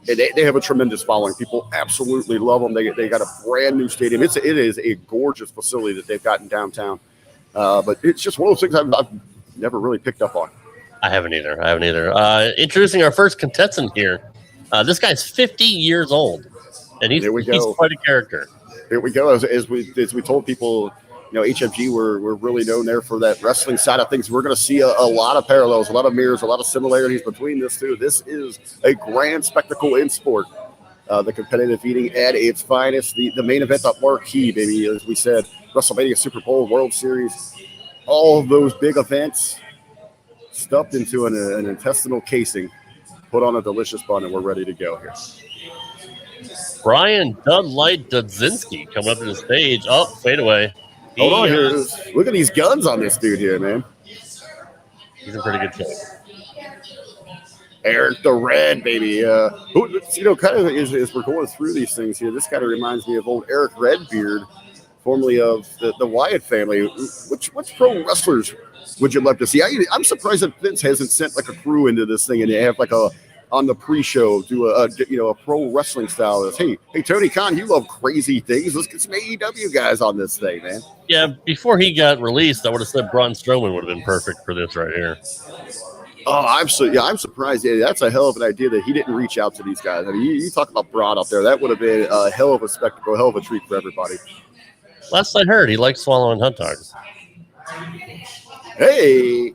They have a tremendous following. People absolutely love them. They got a brand new stadium. It is a gorgeous facility that they've got in downtown. But it's just one of those things I've never really picked up on. I haven't either. Introducing our first contestant here. This guy's 50 years old, and he's quite a character. Here we go. As we told people, HFG we're really known there for that wrestling side of things. We're going to see a lot of parallels, a lot of mirrors, a lot of similarities between this two. This is a grand spectacle in sport. The competitive eating at its finest. The main event, the marquee, baby, as we said, WrestleMania, Super Bowl, World Series, all of those big events stuffed into an intestinal casing, put on a delicious bun, and we're ready to go here. Brian Dudlight Dudzinski coming up to the stage. Oh, fade away. Hold on here. Look at these guns on this dude here, man. He's in pretty good shape. Eric the Red, baby. Kind of as we're going through these things here, this kind of reminds me of old Eric Redbeard, formerly of the Wyatt family. Which pro wrestlers would you love to see? I'm surprised that Vince hasn't sent like a crew into this thing and they have like on the pre-show do a pro wrestling style. Hey Tony Khan, you love crazy things. Let's get some AEW guys on this thing, man. Yeah, before he got released, I would have said Braun Strowman would have been perfect for this right here. Oh, I'm surprised. Yeah, that's a hell of an idea that he didn't reach out to these guys. I mean, you talk about Braun up there. That would have been a hell of a spectacle, a hell of a treat for everybody. Last I heard, he likes swallowing hot dogs. Hey.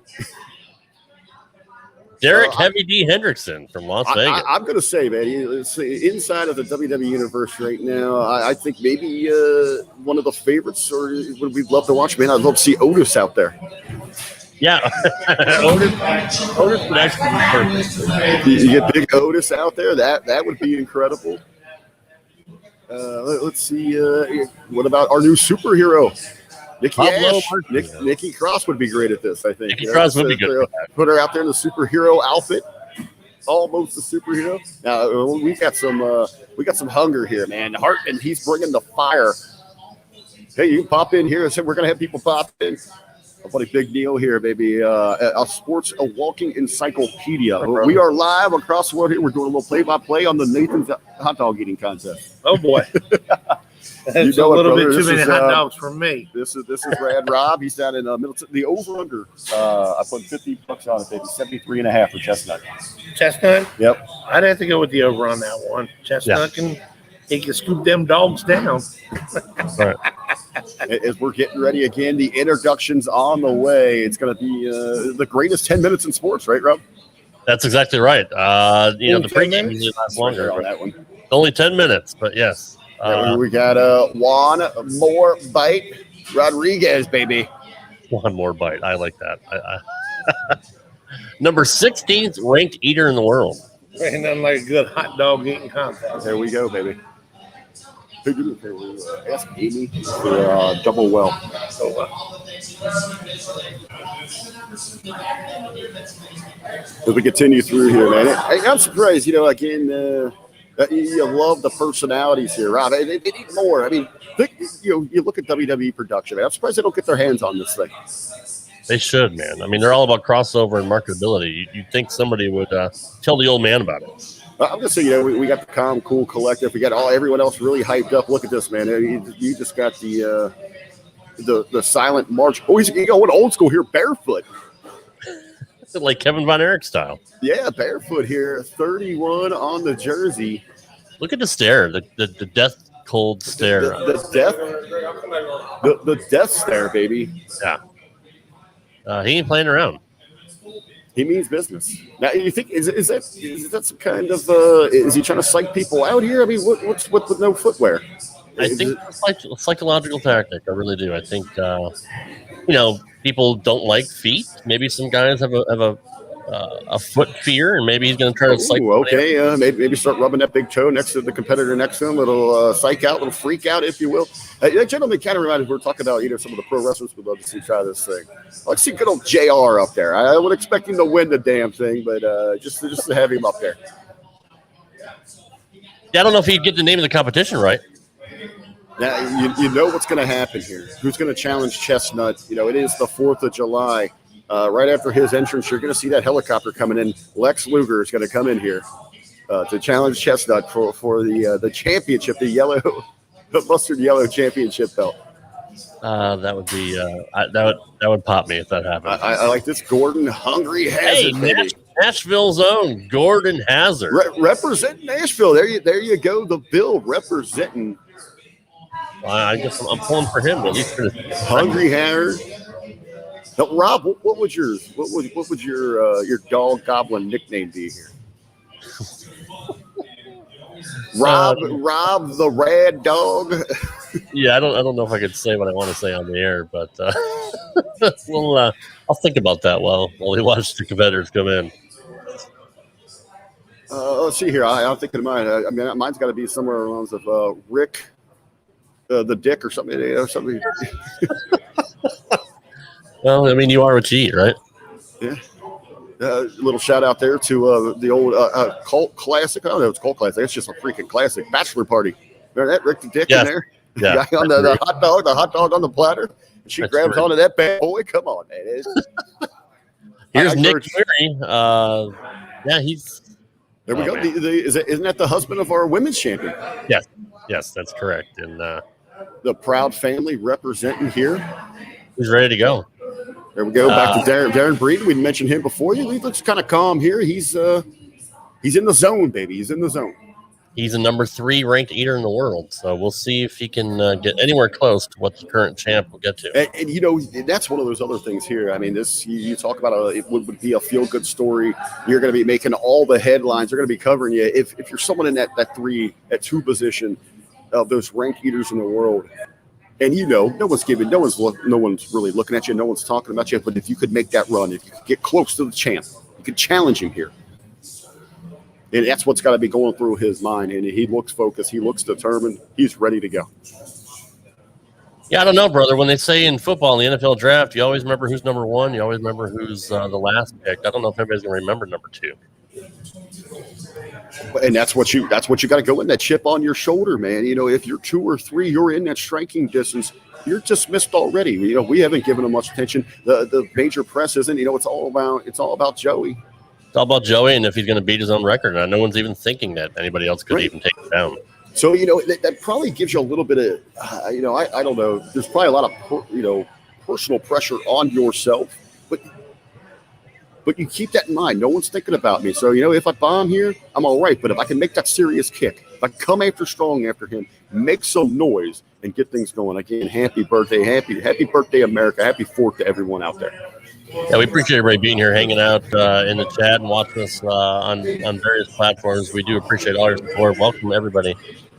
Derek Heavy D. Hendrickson from Las Vegas. I'm going to say, man, inside of the WWE universe right now, I think maybe one of the favorites, or would we love to watch? Man, I'd love to see Otis out there. Yeah, Otis would actually be perfect. You get big Otis out there, that would be incredible. Let's see, what about our new superhero? Nikki Cross would be great at this, I think. Nikki Cross would be good. Put her out there in the superhero outfit, almost a superhero. Now we got some hunger here, man. Hartman, he's bringing the fire. Hey, you can pop in here. I said we're gonna have people pop in. Our buddy Big Neil here, baby. A walking encyclopedia. We are live across the world here. We're doing a little play-by-play on the Nathan's hot dog eating contest. Oh boy. That's a little bit too many hot dogs for me. This is Rad Rob. He's down in Middleton. The over-under, I put $50 on it, baby. 73.5 for Chestnut. Chestnut? Yep. I'd have to go with the over on that one. Chestnut can scoop them dogs down. Right. As we're getting ready again, the introduction's on the way. It's going to be the greatest 10 minutes in sports, right, Rob? That's exactly right. The pregame usually lasts longer on that one. Only 10 minutes, but yes. We got one more bite. Rodriguez, baby. One more bite. I like that. Number 16th ranked eater in the world. Ain't nothing like a good hot dog eating contest. There we go, baby. Ask Amy for double well. As we continue through here, man, I'm surprised. Again. You love the personalities here, Rob. They need more. I mean, you look at WWE production. Man, I'm surprised they don't get their hands on this thing. They should, man. I mean, they're all about crossover and marketability. You'd think somebody would tell the old man about it. I'm just saying, we got the Calm Cool Collective. We got everyone else really hyped up. Look at this, man. You just got the silent march. Oh, he's going old school here, barefoot. Like Kevin Von Erich style. Yeah, barefoot here, 31 on the jersey. Look at the stare, the death cold stare. The death stare, baby. Yeah. He ain't playing around. He means business. Now, you think is that some kind of is he trying to psych people out here? I mean, what's with no footwear? I think it's like a psychological tactic. I really do. I think people don't like feet. Maybe some guys have a foot fear, and maybe he's going to try to psych. Okay, maybe start rubbing that big toe next to the competitor next to him. Little psych out, little freak out, if you will. That gentleman kind of reminded me. We're talking about some of the pro wrestlers would love to see try this thing. I like to see good old JR up there. I would expect him to win the damn thing, but just to have him up there. Yeah, I don't know if he'd get the name of the competition right. Now, you know what's going to happen here. Who's going to challenge Chestnut? You know, it is the 4th of July. Right after his entrance, you're going to see that helicopter coming in. Lex Luger is going to come in here to challenge Chestnut for the championship, the mustard yellow championship belt. That would be that would pop me if that happened. I like this. Gordon Hungry Hazard, baby. Nashville's own Gordon Hazard. Represent Nashville. There you go. The Bill representing. I guess I'm pulling for him. At least for Hungry Hazard. Now, Rob, what would your dog goblin nickname be here? Rob the Rad Dog. Yeah, I don't know if I could say what I want to say on the air, but I'll think about that while we watch the competitors come in. Let's see here. I'm thinking of mine. I mean, mine's got to be somewhere along the lines of Rick, the Dick, or something. Well, I mean, you are what you eat, right? Yeah. Little shout out there to the old cult classic. I don't know, it's cult classic. It's just a freaking classic. Bachelor Party. Remember that Rick the Dick in there? Yeah. On the hot dog on the platter. And she grabs onto that bad boy. Come on, man. Here's Nick Fury. Yeah, he's. There we go. Isn't that the husband of our women's champion? Yes, that's correct. And the proud family representing here. He's ready to go. There we go. Back to Darren Breeden. We mentioned him before. He looks kind of calm here. He's in the zone, baby. He's in the zone. He's a number 3 ranked eater in the world. So we'll see if he can get anywhere close to what the current champ will get to. And you know, that's one of those other things here. I mean, this you talk about it would be a feel-good story. You're going to be making all the headlines. They're going to be covering you. If you're someone in that 2 position of those ranked eaters in the world. And no one's really looking at you, no one's talking about you. But if you could make that run, if you could get close to the champ, you could challenge him here. And that's what's got to be going through his mind. And he looks focused, he looks determined, he's ready to go. Yeah, I don't know, brother. When they say in football, in the NFL draft, you always remember who's number 1. You always remember who's the last pick. I don't know if everybody's going to remember number 2. And that's what you got to go in, that chip on your shoulder, man. If you're 2 or 3, you're in that striking distance, you're dismissed already. We haven't given him much attention. The major press isn't. It's all about Joey. It's all about Joey, and if he's going to beat his own record. And no one's even thinking that anybody else could even take him down. So that probably gives you a little bit of I don't know. There's probably a lot of personal pressure on yourself, but you keep that in mind. No one's thinking about me. So, if I bomb here, I'm all right. But if I can make that serious kick, if I come strong after him, make some noise and get things going. Again, happy birthday, happy birthday, America. Happy 4th to everyone out there. Yeah, we appreciate everybody being here, hanging out in the chat and watching us on various platforms. We do appreciate all your support. Welcome, everybody,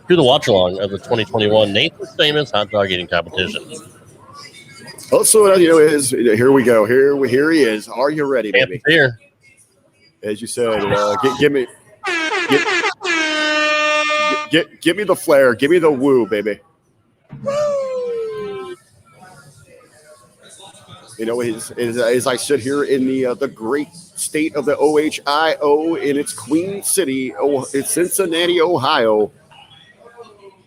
to the Watchalong of the 2021 Nathan's Famous Hot Dog Eating Competition. Also, here we go. Here he is. Are you ready, baby? Here. As you said, give me the flair. Give me the woo, baby. As I sit here in the great state of the OHIO in its Queen City, it's Cincinnati, Ohio.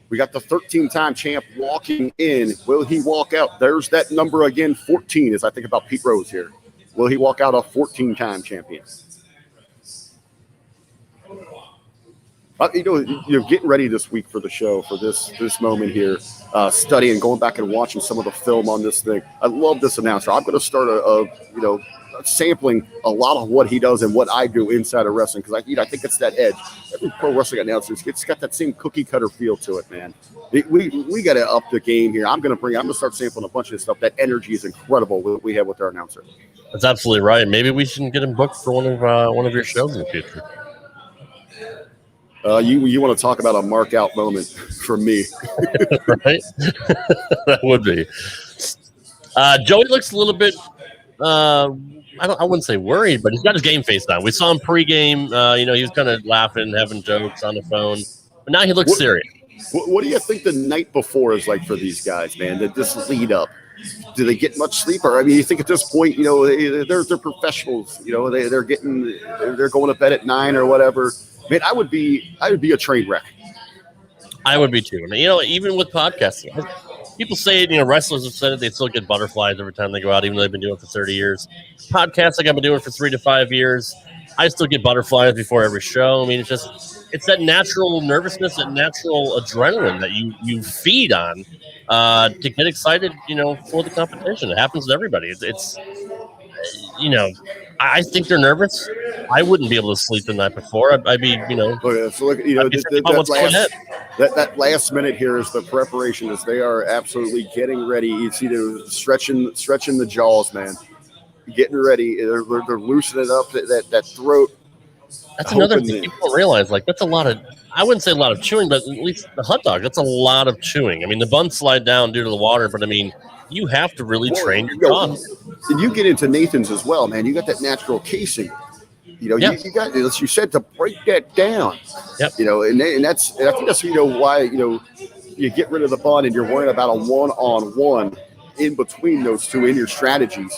We got the 13-time champ walking in. Will he walk out? There's that number again, 14, as I think about Pete Rose here. Will he walk out a 14-time champion? You're getting ready this week for the show, for this moment here, studying, going back and watching some of the film on this thing. I love this announcer. I'm going to start sampling a lot of what he does and what I do inside of wrestling, because I think it's that edge. Every pro wrestling announcer, it's got that same cookie cutter feel to it, man. We got to up the game here. I'm going to start sampling a bunch of this stuff. That energy is incredible what we have with our announcer. That's absolutely right. Maybe we should get him booked for one of your shows in the future. You want to talk about a mark out moment for me. Right? That would be. Joey looks a little bit I wouldn't say worried, but he's got his game face on. We saw him pregame. He was kind of laughing, having jokes on the phone. But now he looks serious. What do you think the night before is like for these guys, man? This lead up. Do they get much sleep? Or you think at this point, they're professionals. They're going to bed at 9 or whatever. Man, I would be a train wreck. I would be too. I mean, even with podcasting, people say, wrestlers have said it, they still get butterflies every time they go out, even though they've been doing it for 30 years. Podcasting, I've been doing it for 3 to 5 years. I still get butterflies before every show. I mean, it's that natural nervousness, that natural adrenaline that you feed on to get excited, for the competition. It happens to everybody. I think they're nervous. I wouldn't be able to sleep the night before. I'd be, So look, that last minute here is the preparation, as they are absolutely getting ready. You see they're stretching the jaws, man. Getting ready. They're loosening up that throat. That's another thing people don't realize. Like, that's a lot of, I wouldn't say a lot of chewing, but at least the hot dog, that's a lot of chewing. I mean, the buns slide down due to the water, but I mean, you have to really train your jaw. And you get into Nathan's as well, man. You got that natural casing. You got, as you said, to break that down. Yep. And I think that's why you get rid of the bun and you're worrying about a one-on-one in between those two in your strategies.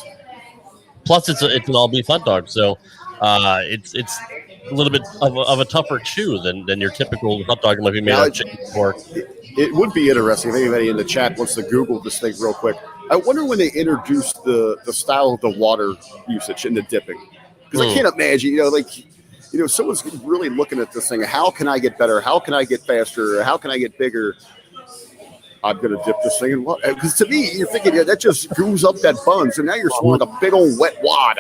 Plus, it's an all beef hot dog, so it's a little bit of a tougher chew than your typical hot dog might be made out of chicken pork. It would be interesting if anybody in the chat wants to Google this thing real quick. I wonder when they introduced the style of the water usage in the dipping. Because I can't imagine, someone's really looking at this thing. How can I get better? How can I get faster? How can I get bigger? I'm going to dip this thing in water. Because to me, you're thinking that just goos up that bun. So now you're swallowing a big old wet wad.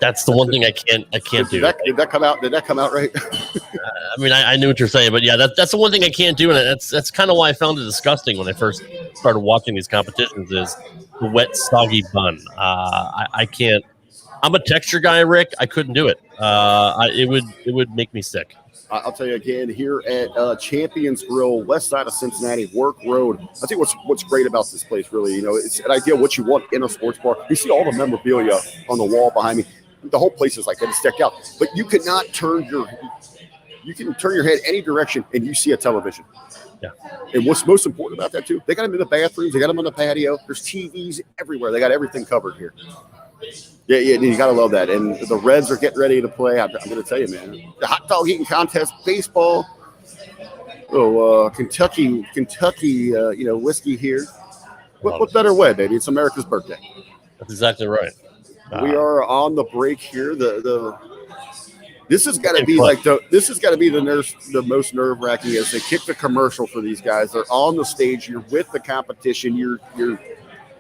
That's the one thing I can't do. Did that come out? Did that come out right? I mean, I knew what you're saying, but yeah, that's the one thing I can't do, and that's kind of why I found it disgusting when I first started watching these competitions. Is the wet, soggy bun. I can't. I'm a texture guy, Rick. I couldn't do it. It would make me sick. I'll tell you again, here at Champions Grill, west side of Cincinnati, Work Road. I think what's great about this place, really, it's an idea of what you want in a sports bar. You see all the memorabilia on the wall behind me. The whole place is like that. It's decked out. But you cannot turn your head any direction and you see a television. Yeah. And what's most important about that, too, they got them in the bathrooms. They got them on the patio. There's TVs everywhere. They got everything covered here. Yeah, you got to love that. And the Reds are getting ready to play. I'm going to tell you, man, the hot dog eating contest, baseball. Kentucky, whiskey here. What better way, baby? It's America's birthday. That's exactly right. We are on the break here. This has got to be the most nerve-wracking as they kick the commercial for these guys. They're on the stage. You're with the competition. You're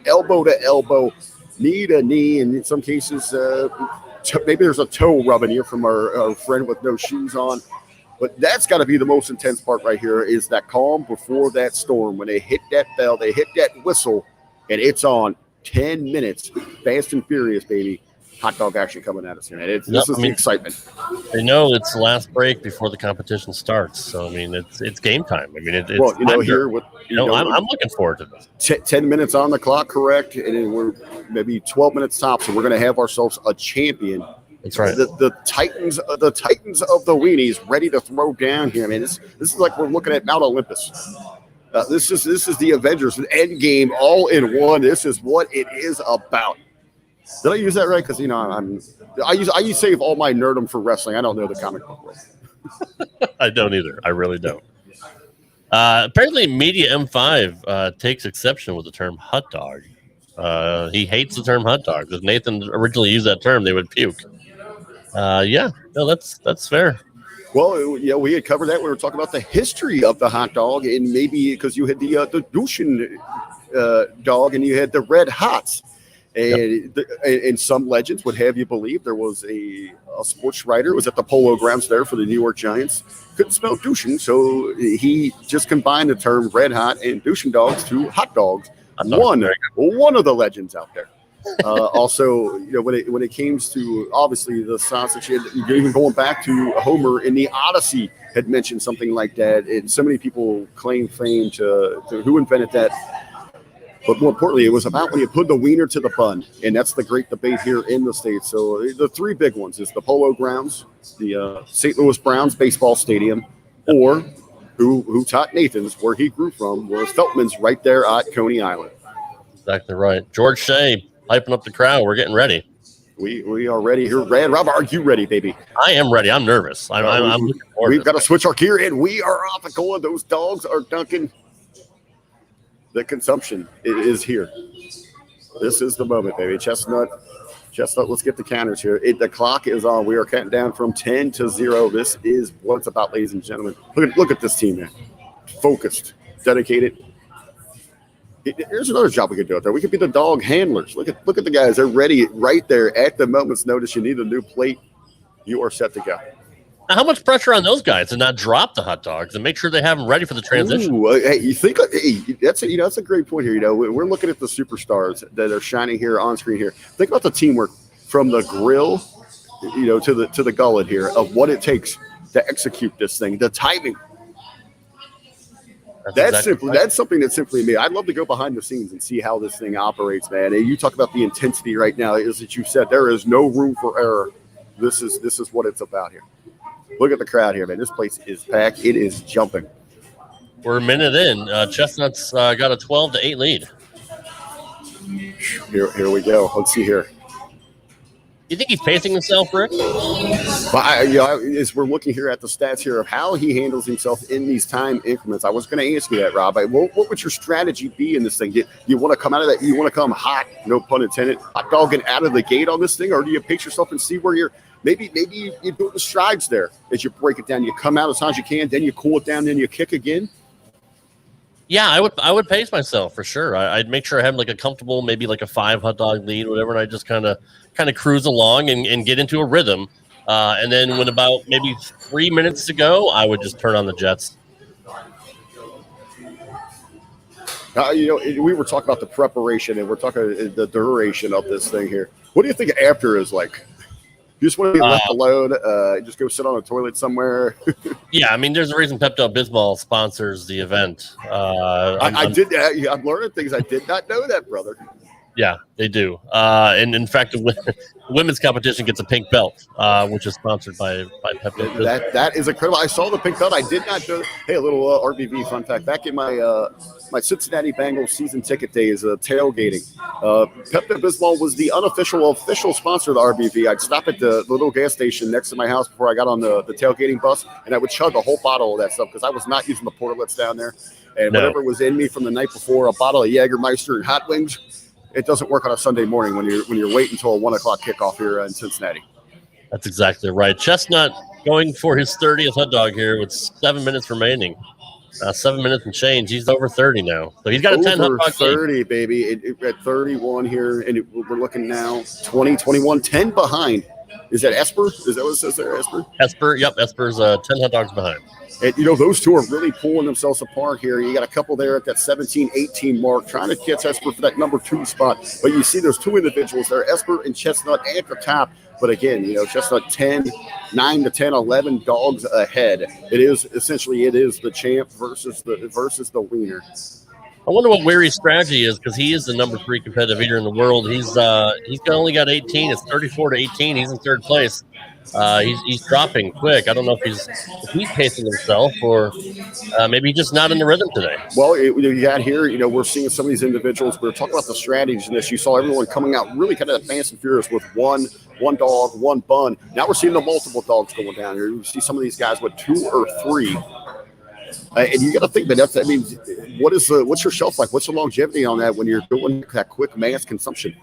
elbow to elbow, knee to knee, and in some cases, maybe there's a toe rubbing you from our friend with no shoes on. But that's got to be the most intense part right here, is that calm before that storm. When they hit that bell, they hit that whistle, and it's on. 10 minutes, fast and furious, baby. Hot dog action coming at us here. This is the excitement. They know it's the last break before the competition starts, so I mean it's game time. I mean I'm looking forward to this. 10 minutes on the clock, correct? And then we're maybe 12 minutes tops, and we're going to have ourselves a champion. That's right. The Titans of the weenies ready to throw down here. I mean, this is like we're looking at Mount Olympus. This is the Avengers, an end game, all in one. This is what it is about. Did I use that right? Because I save all my nerdum for wrestling. I don't know the comic book world. I don't either. I really don't. Apparently, Media M5 takes exception with the term hot dog. He hates the term hot dog. If Nathan originally used that term, they would puke. That's fair. Well, we had covered that. We were talking about the history of the hot dog, and maybe because you had the Dushin dog and you had the Red Hots. And some legends would have you believe there was a sports writer who was at the Polo Grounds there for the New York Giants. Couldn't spell Dushin, so he just combined the term Red Hot and Dushin dogs to hot dogs. One of the legends out there. Also, when it came to obviously the sausage, even going back to Homer in the Odyssey had mentioned something like that, and so many people claim fame to who invented that. But more importantly, it was about when you put the wiener to the bun, and that's the great debate here in the States. So the three big ones is the Polo Grounds, the St. Louis Browns baseball stadium, or who taught Nathan's, where he grew from, was Feltman's right there at Coney Island. Exactly right. George Shea hyping up the crowd. We're getting ready. We are ready here. Rad Rob, are you ready, baby? I am ready. I'm nervous. I'm looking forward. We've got to switch our gear, and we are off and going. Those dogs are dunking. The consumption is here. This is the moment, baby. Chestnut, let's get the counters here. The clock is on. We are counting down from 10 to 0. This is what it's about, ladies and gentlemen. Look at this team, man. Focused, dedicated. Here's another job we could do out there. We could be the dog handlers. Look at the guys. They're ready right there at the moment's notice. You need a new plate. You are set to go. Now, how much pressure on those guys to not drop the hot dogs and make sure they have them ready for the transition? Ooh, hey, you think that's a great point here. We're looking at the superstars that are shining here on screen here. Think about the teamwork from the grill, to the gullet here of what it takes to execute this thing. The timing. That's something that's simply me. I'd love to go behind the scenes and see how this thing operates, man. And you talk about the intensity right now. As you said, there is no room for error. This is what it's about here. Look at the crowd here, man. This place is packed. It is jumping. We're a minute in. Chestnut's got a 12-8 lead. Here we go. Let's see here. You think he's pacing himself, Rick? As we're looking here at the stats here of how he handles himself in these time increments, I was going to ask you that, Rob. What would your strategy be in this thing? Do you want to come out of that? You want to come hot, no pun intended, hot dogging out of the gate on this thing, or do you pace yourself and see where you're? Maybe you do the strides there as you break it down. You come out as high as you can, then you cool it down, then you kick again. Yeah, I would pace myself for sure. I'd make sure I have like a comfortable, maybe like a 5 hot dog lead, whatever, and I just kind of cruise along and get into a rhythm. And then when about maybe 3 minutes to go, I would just turn on the jets. We were talking about the preparation, and we're talking the duration of this thing here. What do you think after is like? You just want to be left alone, just go sit on a toilet somewhere. Yeah, I mean, there's a reason Pepto-Bismol sponsors the event. I'm learning things I did not know that, brother. Yeah, they do. And in fact, the women's competition gets a pink belt, which is sponsored by Pepto. That is incredible. I saw the pink belt. I did not know. Hey, a little RBV fun fact. Back in my Cincinnati Bengals season ticket days, tailgating, Pepto-Bismol was the official sponsor of the RBV. I'd stop at the little gas station next to my house before I got on the tailgating bus, and I would chug a whole bottle of that stuff because I was not using the portlets down there. And whatever was in me from the night before, a bottle of Jägermeister and hot wings. It doesn't work on a Sunday morning when you're waiting until a 1 o'clock kickoff here in Cincinnati. That's exactly right. Chestnut going for his 30th hot dog here with 7 minutes remaining. 7 minutes and change. He's over 30 now. So he's got a 10 hot dog 30, lead. Baby. At 31 here, and we're looking now 20, 21, 10 behind. Is that Esper? Is that what it says there, Esper? Esper, yep. Esper's 10 hot dogs behind. And, those two are really pulling themselves apart here. You got a couple there at that 17, 18 mark, trying to catch Esper for that number 2 spot. But you see those two individuals there, Esper and Chestnut at the top. But again, Chestnut 9 to 10, 11 dogs ahead. It is the champ versus the wiener. I wonder what Weary's strategy is, because he is the number 3 competitive eater in the world. He's only got 18. It's 34 to 18. He's in 3rd place. He's dropping quick. I don't know if he's pacing himself, or maybe he's just not in the rhythm today. Well, you got here, we're seeing some of these individuals. We're talking about the strategies in this. You saw everyone coming out really kind of fast and furious with one dog, one bun. Now we're seeing the multiple dogs going down here. You see some of these guys with 2 or 3. And you got to think that what's your shelf life? What's the longevity on that when you're doing that quick mass consumption?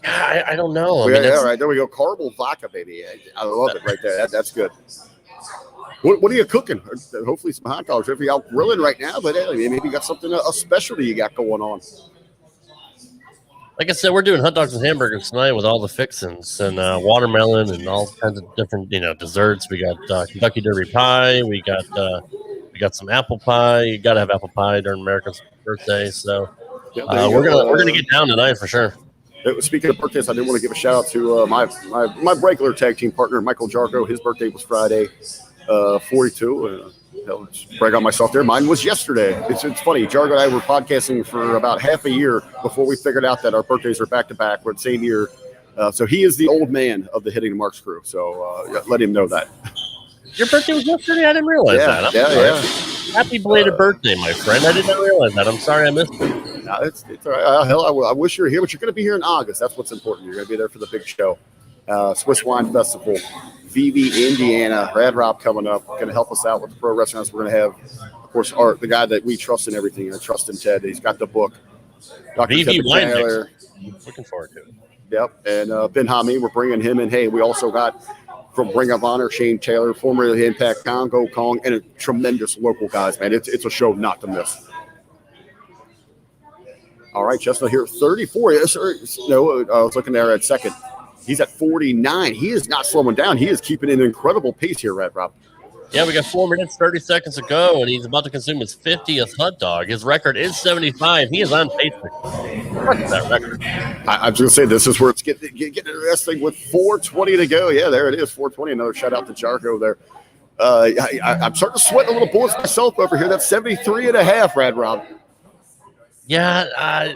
I don't know. All right, there we go. Caramel vodka, baby. I love it right there. That's good. What are you cooking? Hopefully some hot dogs. If you're out grilling right now, but maybe you got something, a specialty you got going on. Like I said, we're doing hot dogs and hamburgers tonight with all the fixins and watermelon and all kinds of different, desserts. We got Kentucky Derby pie. We got some apple pie. You got to have apple pie during America's birthday. So we're gonna get down tonight for sure. Speaking of birthdays, I did want to give a shout out to my regular tag team partner, Michael Jargo. His birthday was Friday, 42. Brag on myself there. Mine was yesterday. It's funny. Jargo and I were podcasting for about half a year before we figured out that our birthdays are back to back. We're the same year. So he is the old man of the Hitting the Marks crew. So let him know that. Your birthday was yesterday? I didn't realize that. Yeah. Happy belated birthday, my friend. I did not realize that. I'm sorry I missed it. No, it's all right. Hell, I wish you were here, but you're going to be here in August. That's what's important. You're going to be there for the big show. Swiss Wine Festival, VB, Indiana. Rad Rob coming up, going to help us out with the pro restaurants. We're going to have, of course, Art, the guy that we trust in everything. I trust in Ted. He's got the book. Dr. VB Wine Taylor. Looking forward to it. Yep, and Ben Hami, we're bringing him in. Hey, we also got from Ring of Honor, Shane Taylor, formerly Impact, Congo Kong, and a tremendous local guys, man. It's a show not to miss. All right, Chestnut here, 34. Yes, sir. No, I was looking there at second. He's at 49. He is not slowing down. He is keeping an incredible pace here, Rad Rob. Yeah, we got 4 minutes, 30 seconds to go, and he's about to consume his 50th hot dog. His record is 75. He is on pace for that record. I was going to say, this is where it's getting interesting with 4:20 to go. Yeah, there it is, 4:20. Another shout out to Jargo there. I'm starting to sweat a little bullets myself over here. That's 73 and a half, Rad Rob. Yeah,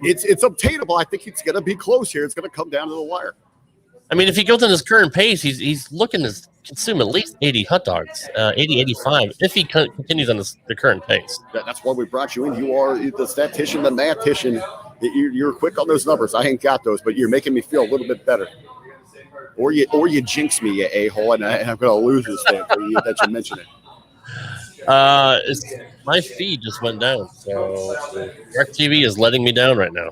it's obtainable. I think it's going to be close here. It's going to come down to the wire. I mean, if he goes in his current pace, he's looking to consume at least 80 hot dogs, 80, 85, if he continues on the current pace. That's why we brought you in. You are the statistician, the mathematician. You're quick on those numbers. I ain't got those, but you're making me feel a little bit better. Or you jinx me, you a-hole, and I'm going to lose this thing for you that you mention it. My feed just went down, so DirecTV is letting me down right now.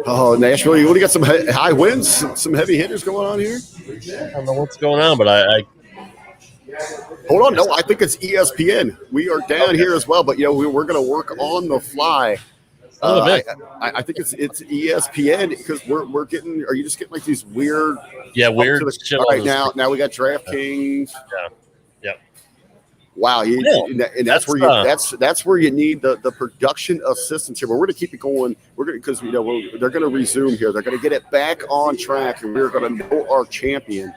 Oh, Nashville, you got some high winds, some heavy hitters going on here? I don't know what's going on, but I hold on. No, I think it's ESPN. We are down here as well, but we're going to work on the fly. I think it's ESPN because we're getting. Are you just getting like these weird? Yeah, weird. All right, now we got DraftKings. Yeah. Wow, and that's where you need the production assistance here. But we're going to keep it going. We're going because they're going to resume here. They're going to get it back on track, and we're going to know our champion.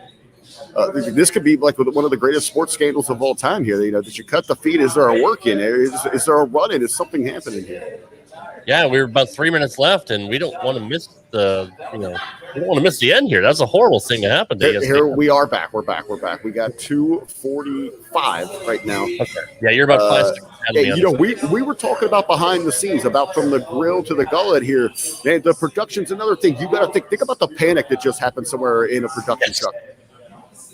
This could be like one of the greatest sports scandals of all time here. Did you cut the feed? Is there a work in? Is there a run in? Is something happening here? Yeah, we're about 3 minutes left, and we don't want to miss the end here. That's a horrible thing to happen to here we are back. We're back. We got 2:45 right now. Okay. Yeah, you're about 5 seconds. Hey, we were talking about behind the scenes, about from the grill to the gullet here. Man, the production's another thing. You got to think about the panic that just happened somewhere in a production truck.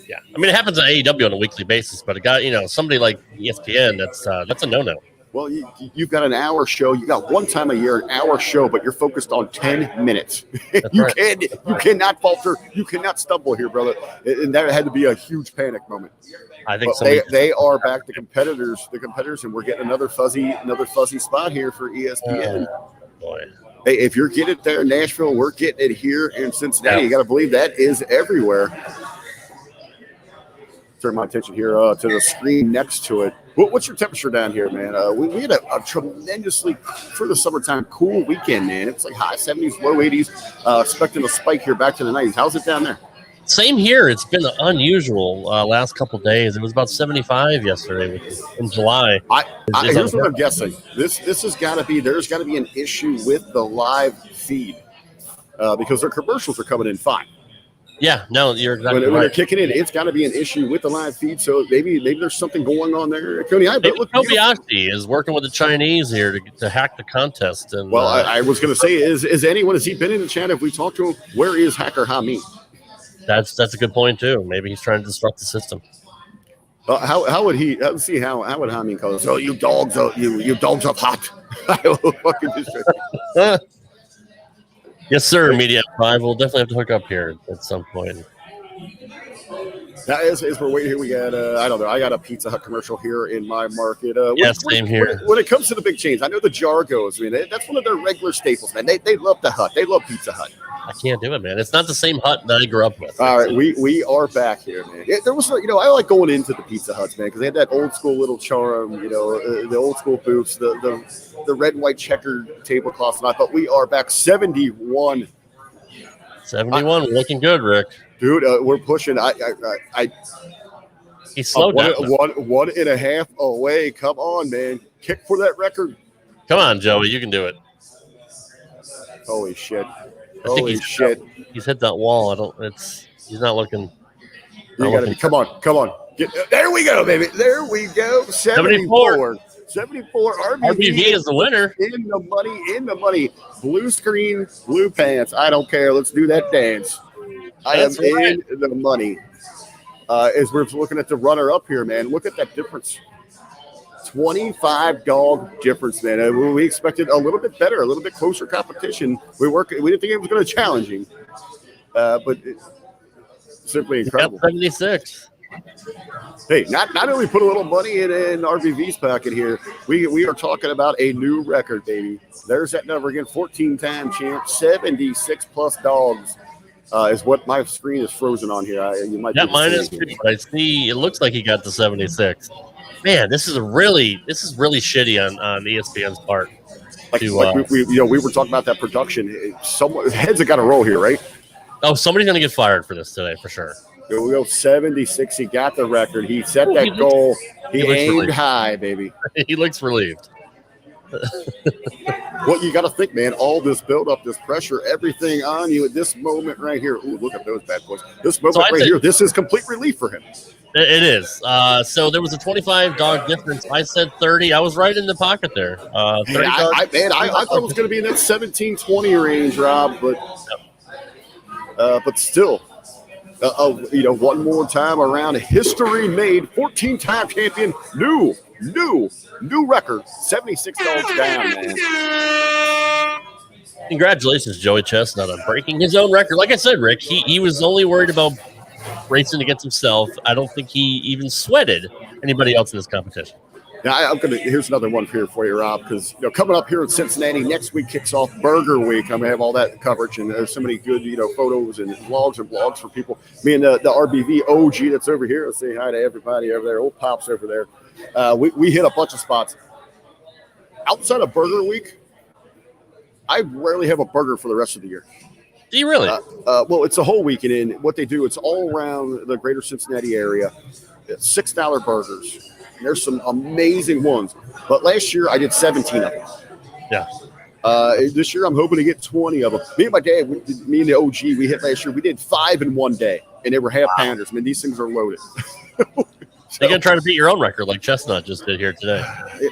Yeah, I mean, it happens at AEW on a weekly basis, but it got somebody like ESPN. That's a no-no. Well, you've got an hour show. You got one time a year, an hour show, but you're focused on 10 minutes. You cannot falter. You cannot stumble here, brother. And that had to be a huge panic moment. I think they are back. The competitors, and we're getting another fuzzy spot here for ESPN. Boy. Hey, if you're getting it there in Nashville, we're getting it here in Cincinnati. Yeah. You got to believe that is everywhere. Turn my attention here to the screen next to it. What's your temperature down here, man? We had a tremendously, for the summertime, cool weekend, man. It's like high 70s, low 80s. Expecting a spike here back to the 90s. How's it down there? Same here. It's been unusual last couple of days. It was about 75 yesterday in July. Here's what I'm guessing. This has got to be, there's got to be an issue with the live feed because their commercials are coming in fine. Yeah, no, you're exactly right. When they're kicking in, it's got to be an issue with the live feed. So maybe there's something going on there. Kobayashi is working with the Chinese here to hack the contest. And I was going to say, has he been in the chat? Have we talked to him? Where is Hacker Hami? That's a good point too. Maybe he's trying to disrupt the system. How would he? Let's see how would Hami call us? Oh, you dogs are hot. I will fucking destroy. Yes, sir. Media 5. We'll definitely have to hook up here at some point. Now, as we're waiting here, we got I don't know. I got a Pizza Hut commercial here in my market. Same here. When it comes to the big chains, I know the Jargos. I mean, that's one of their regular staples, man. They love the Hut. They love Pizza Hut. I can't do it, man. It's not the same Hut that I grew up with. All right, we are back here, man. There was, I like going into the Pizza Huts, man, because they had that old school little charm, the old school booths, the red and white checkered tablecloths, and I thought we are back 71. 71, looking good, Rick. Dude, we're pushing. He's slowed down. 1.5 away. Come on, man. Kick for that record. Come on, Joey. You can do it. Holy shit. He's hit that wall. He's not looking. Come on. There we go, baby. There we go. 74. 74 RBV is the winner. In the money. Blue screen, blue pants. I don't care. Let's do that dance. I am in the money. As we're looking at the runner-up here, man, look at that difference. 25 dog difference, man. We expected a little bit better, a little bit closer competition. We didn't think it was going to be challenging, but it's simply incredible. 76. Hey, not only put a little money in RBV's pocket here, we are talking about a new record, baby. There's that number again, 14-time champ, 76 plus dogs is what my screen is frozen on here. Mine is too, but I see it looks like he got the 76. Man, this is really shitty on ESPN's part. We were talking about that production. Heads have got to roll here, right? Oh, somebody's gonna get fired for this today for sure. Here we go, 76. He got the record. He set that goal. He aimed relieved. High, baby. He looks relieved. What you got to think, man, all this buildup, this pressure, everything on you at this moment right here. Ooh, look at those bad boys. This moment here, this is complete relief for him. It is. So there was a 25 dog difference. I said 30. I was right in the pocket there. 30 I thought it was going to be in that 17-20 range, Rob, but still. One more time around, history made, 14-time champion, new record, 76 dogs down, man. Congratulations, Joey Chestnut, on breaking his own record. Like I said, Rick, he was only worried about racing against himself. I don't think he even sweated anybody else in this competition. Now, here's another one here for you, Rob, because coming up here in Cincinnati next week kicks off Burger Week. I'm gonna have all that coverage, and there's so many good photos and vlogs and blogs for people. Me and the RBV OG that's over here. Let's say hi to everybody over there. Old Pops over there. We hit a bunch of spots. Outside of Burger Week, I rarely have a burger for the rest of the year. Do you really? Well, it's a whole weekend, and what they do, it's all around the greater Cincinnati area. It's $6 burgers. There's some amazing ones. But last year, I did 17 of them. Yeah. This year, I'm hoping to get 20 of them. Me and my dad, me and the OG, we hit last year. We did 5 in one day, and they were half-pounders. I mean, these things are loaded. You're going to try to beat your own record like Chestnut just did here today.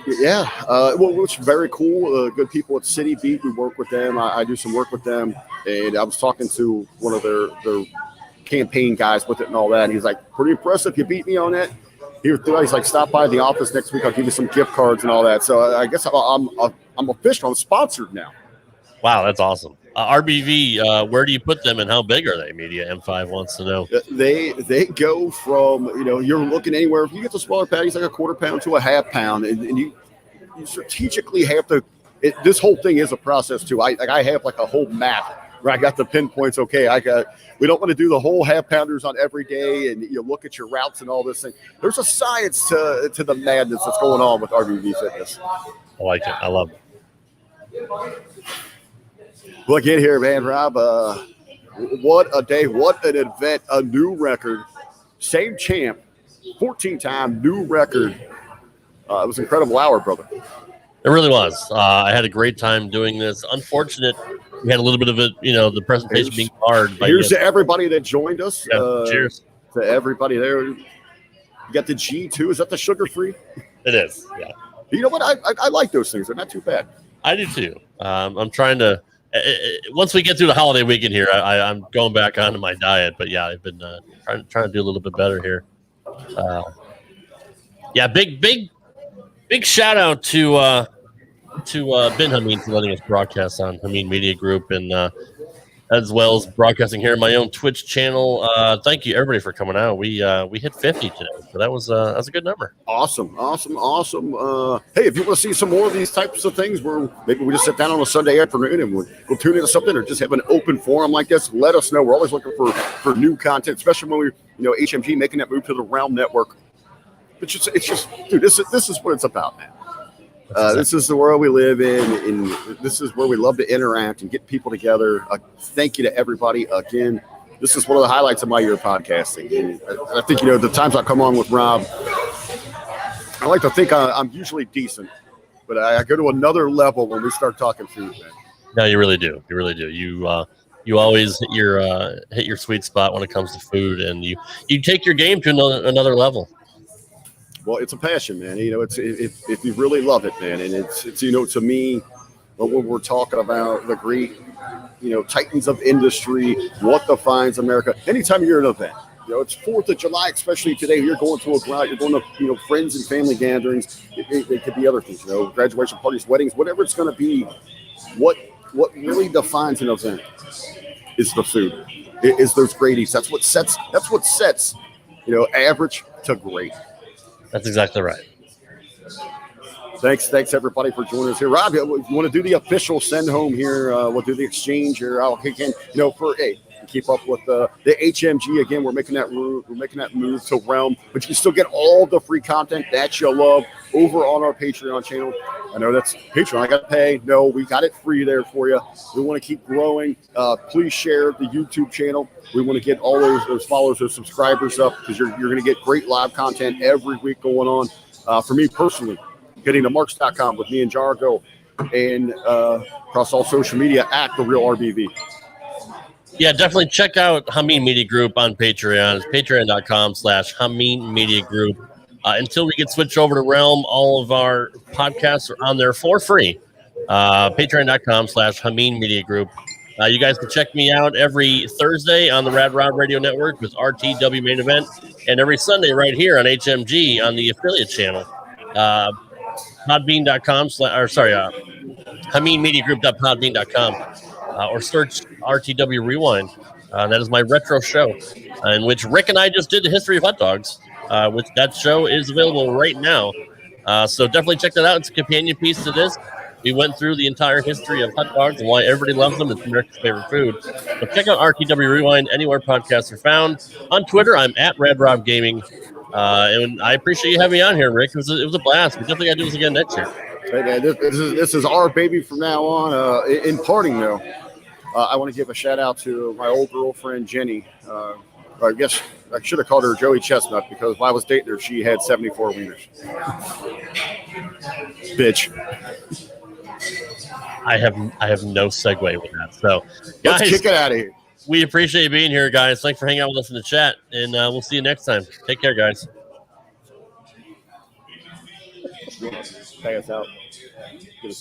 Yeah. Which is very cool. Good people at City Beat. We work with them. I do some work with them. And I was talking to one of their campaign guys with it and all that. And he's like, pretty impressive. You beat me on that. He's like, stop by the office next week. I'll give you some gift cards and all that. So I guess I'm official. I'm sponsored now. Wow, that's awesome. RBV, where do you put them and how big are they? Media M5 wants to know. They go from, you're looking anywhere. If you get the smaller patties, like a quarter pound to a half pound, and you strategically have to, this whole thing is a process too. I have like a whole map where I got the pinpoints. Okay, we don't want to do the whole half pounders on every day, and you look at your routes and all this thing. There's a science to the madness that's going on with RBV Fitness. I like it. I love it. Look in here, man, Rob. What a day. What an event. A new record. Same champ. 14-time new record. It was an incredible hour, brother. It really was. I had a great time doing this. Unfortunate, we had a little bit of it, the presentation being hard. Here's to everybody that joined us. Yeah, cheers. To everybody there. You got the G2. Is that the sugar-free? It is, yeah. You know what? I like those things. They're not too bad. I do, too. I'm trying to once we get through the holiday weekend here, I'm going back onto my diet. But yeah, I've been trying to do a little bit better here. Yeah, big shout out to Ben Hameen for letting us broadcast on Hameen Media Group, and as well as broadcasting here on my own Twitch channel. Thank you everybody for coming out. We hit 50 today, so that was a good number. Awesome. Hey, if you want to see some more of these types of things, where maybe we just sit down on a Sunday afternoon and we'll tune into something, or just have an open forum like this, let us know. We're always looking for new content, especially when HMG making that move to the Realm Network. It's just, dude, this is what it's about, man. This is the world we live in, and this is where we love to interact and get people together. Thank you to everybody again. This is one of the highlights of my year of podcasting. And I think, the times I come on with Rob, I like to think I'm usually decent, but I go to another level when we start talking food, man. No, you really do. You really do. You always hit your sweet spot when it comes to food, and you take your game to another level. Well, it's a passion, man. It's if you really love it, man, and it's to me, when we're talking about the great, titans of industry, what defines America. Anytime you're at an event, it's 4th of July, especially today. You're going to a crowd, you're going to friends and family gatherings. It could be other things, graduation parties, weddings, whatever it's going to be. What really defines an event is the food. It is those great eats. That's what sets. Average to great. That's exactly right. Thanks everybody for joining us here. Rob, you want to do the official send home here? We'll do the exchange here. I'll kick in, keep up with the HMG again. We're making that move to Realm, but you can still get all the free content that you love over on our Patreon channel. I know that's Patreon. I got to pay. No, we got it free there for you. We want to keep growing. Please share the YouTube channel. We want to get all those followers, those subscribers up, because you're going to get great live content every week going on. For me personally, getting to marks.com with me and Jargo, and across all social media at The Real RBV. Yeah, definitely check out Hameen Media Group on Patreon. It's patreon.com/Hameen Media Group. Until we get switched over to Realm, all of our podcasts are on there for free. Patreon.com/Hameen Media Group. You guys can check me out every Thursday on the Rad Rob Radio Network with RTW Main Event, and every Sunday right here on HMG on the affiliate channel. HameenMediaGroup.podbean.com, or search RTW Rewind. That is my retro show, in which Rick and I just did the history of hot dogs. Which that show is available right now. So definitely check that out. It's a companion piece to this. We went through the entire history of hot dogs and why everybody loves them. It's America's favorite food. So check out RTW Rewind anywhere podcasts are found. On Twitter, I'm at Rad Rob Gaming. And I appreciate you having me on here, Rick. It was a blast. We definitely got to do this again next year. Hey, man, this is our baby from now on. In parting, though, I want to give a shout out to my old girlfriend, Jenny. I guess I should have called her Joey Chestnut, because when I was dating her, she had 74 wieners. Bitch. I have no segue with that. So, guys, let's kick it out of here. We appreciate you being here, guys. Thanks for hanging out with us in the chat, and we'll see you next time. Take care, guys. Pay us out. Get us out.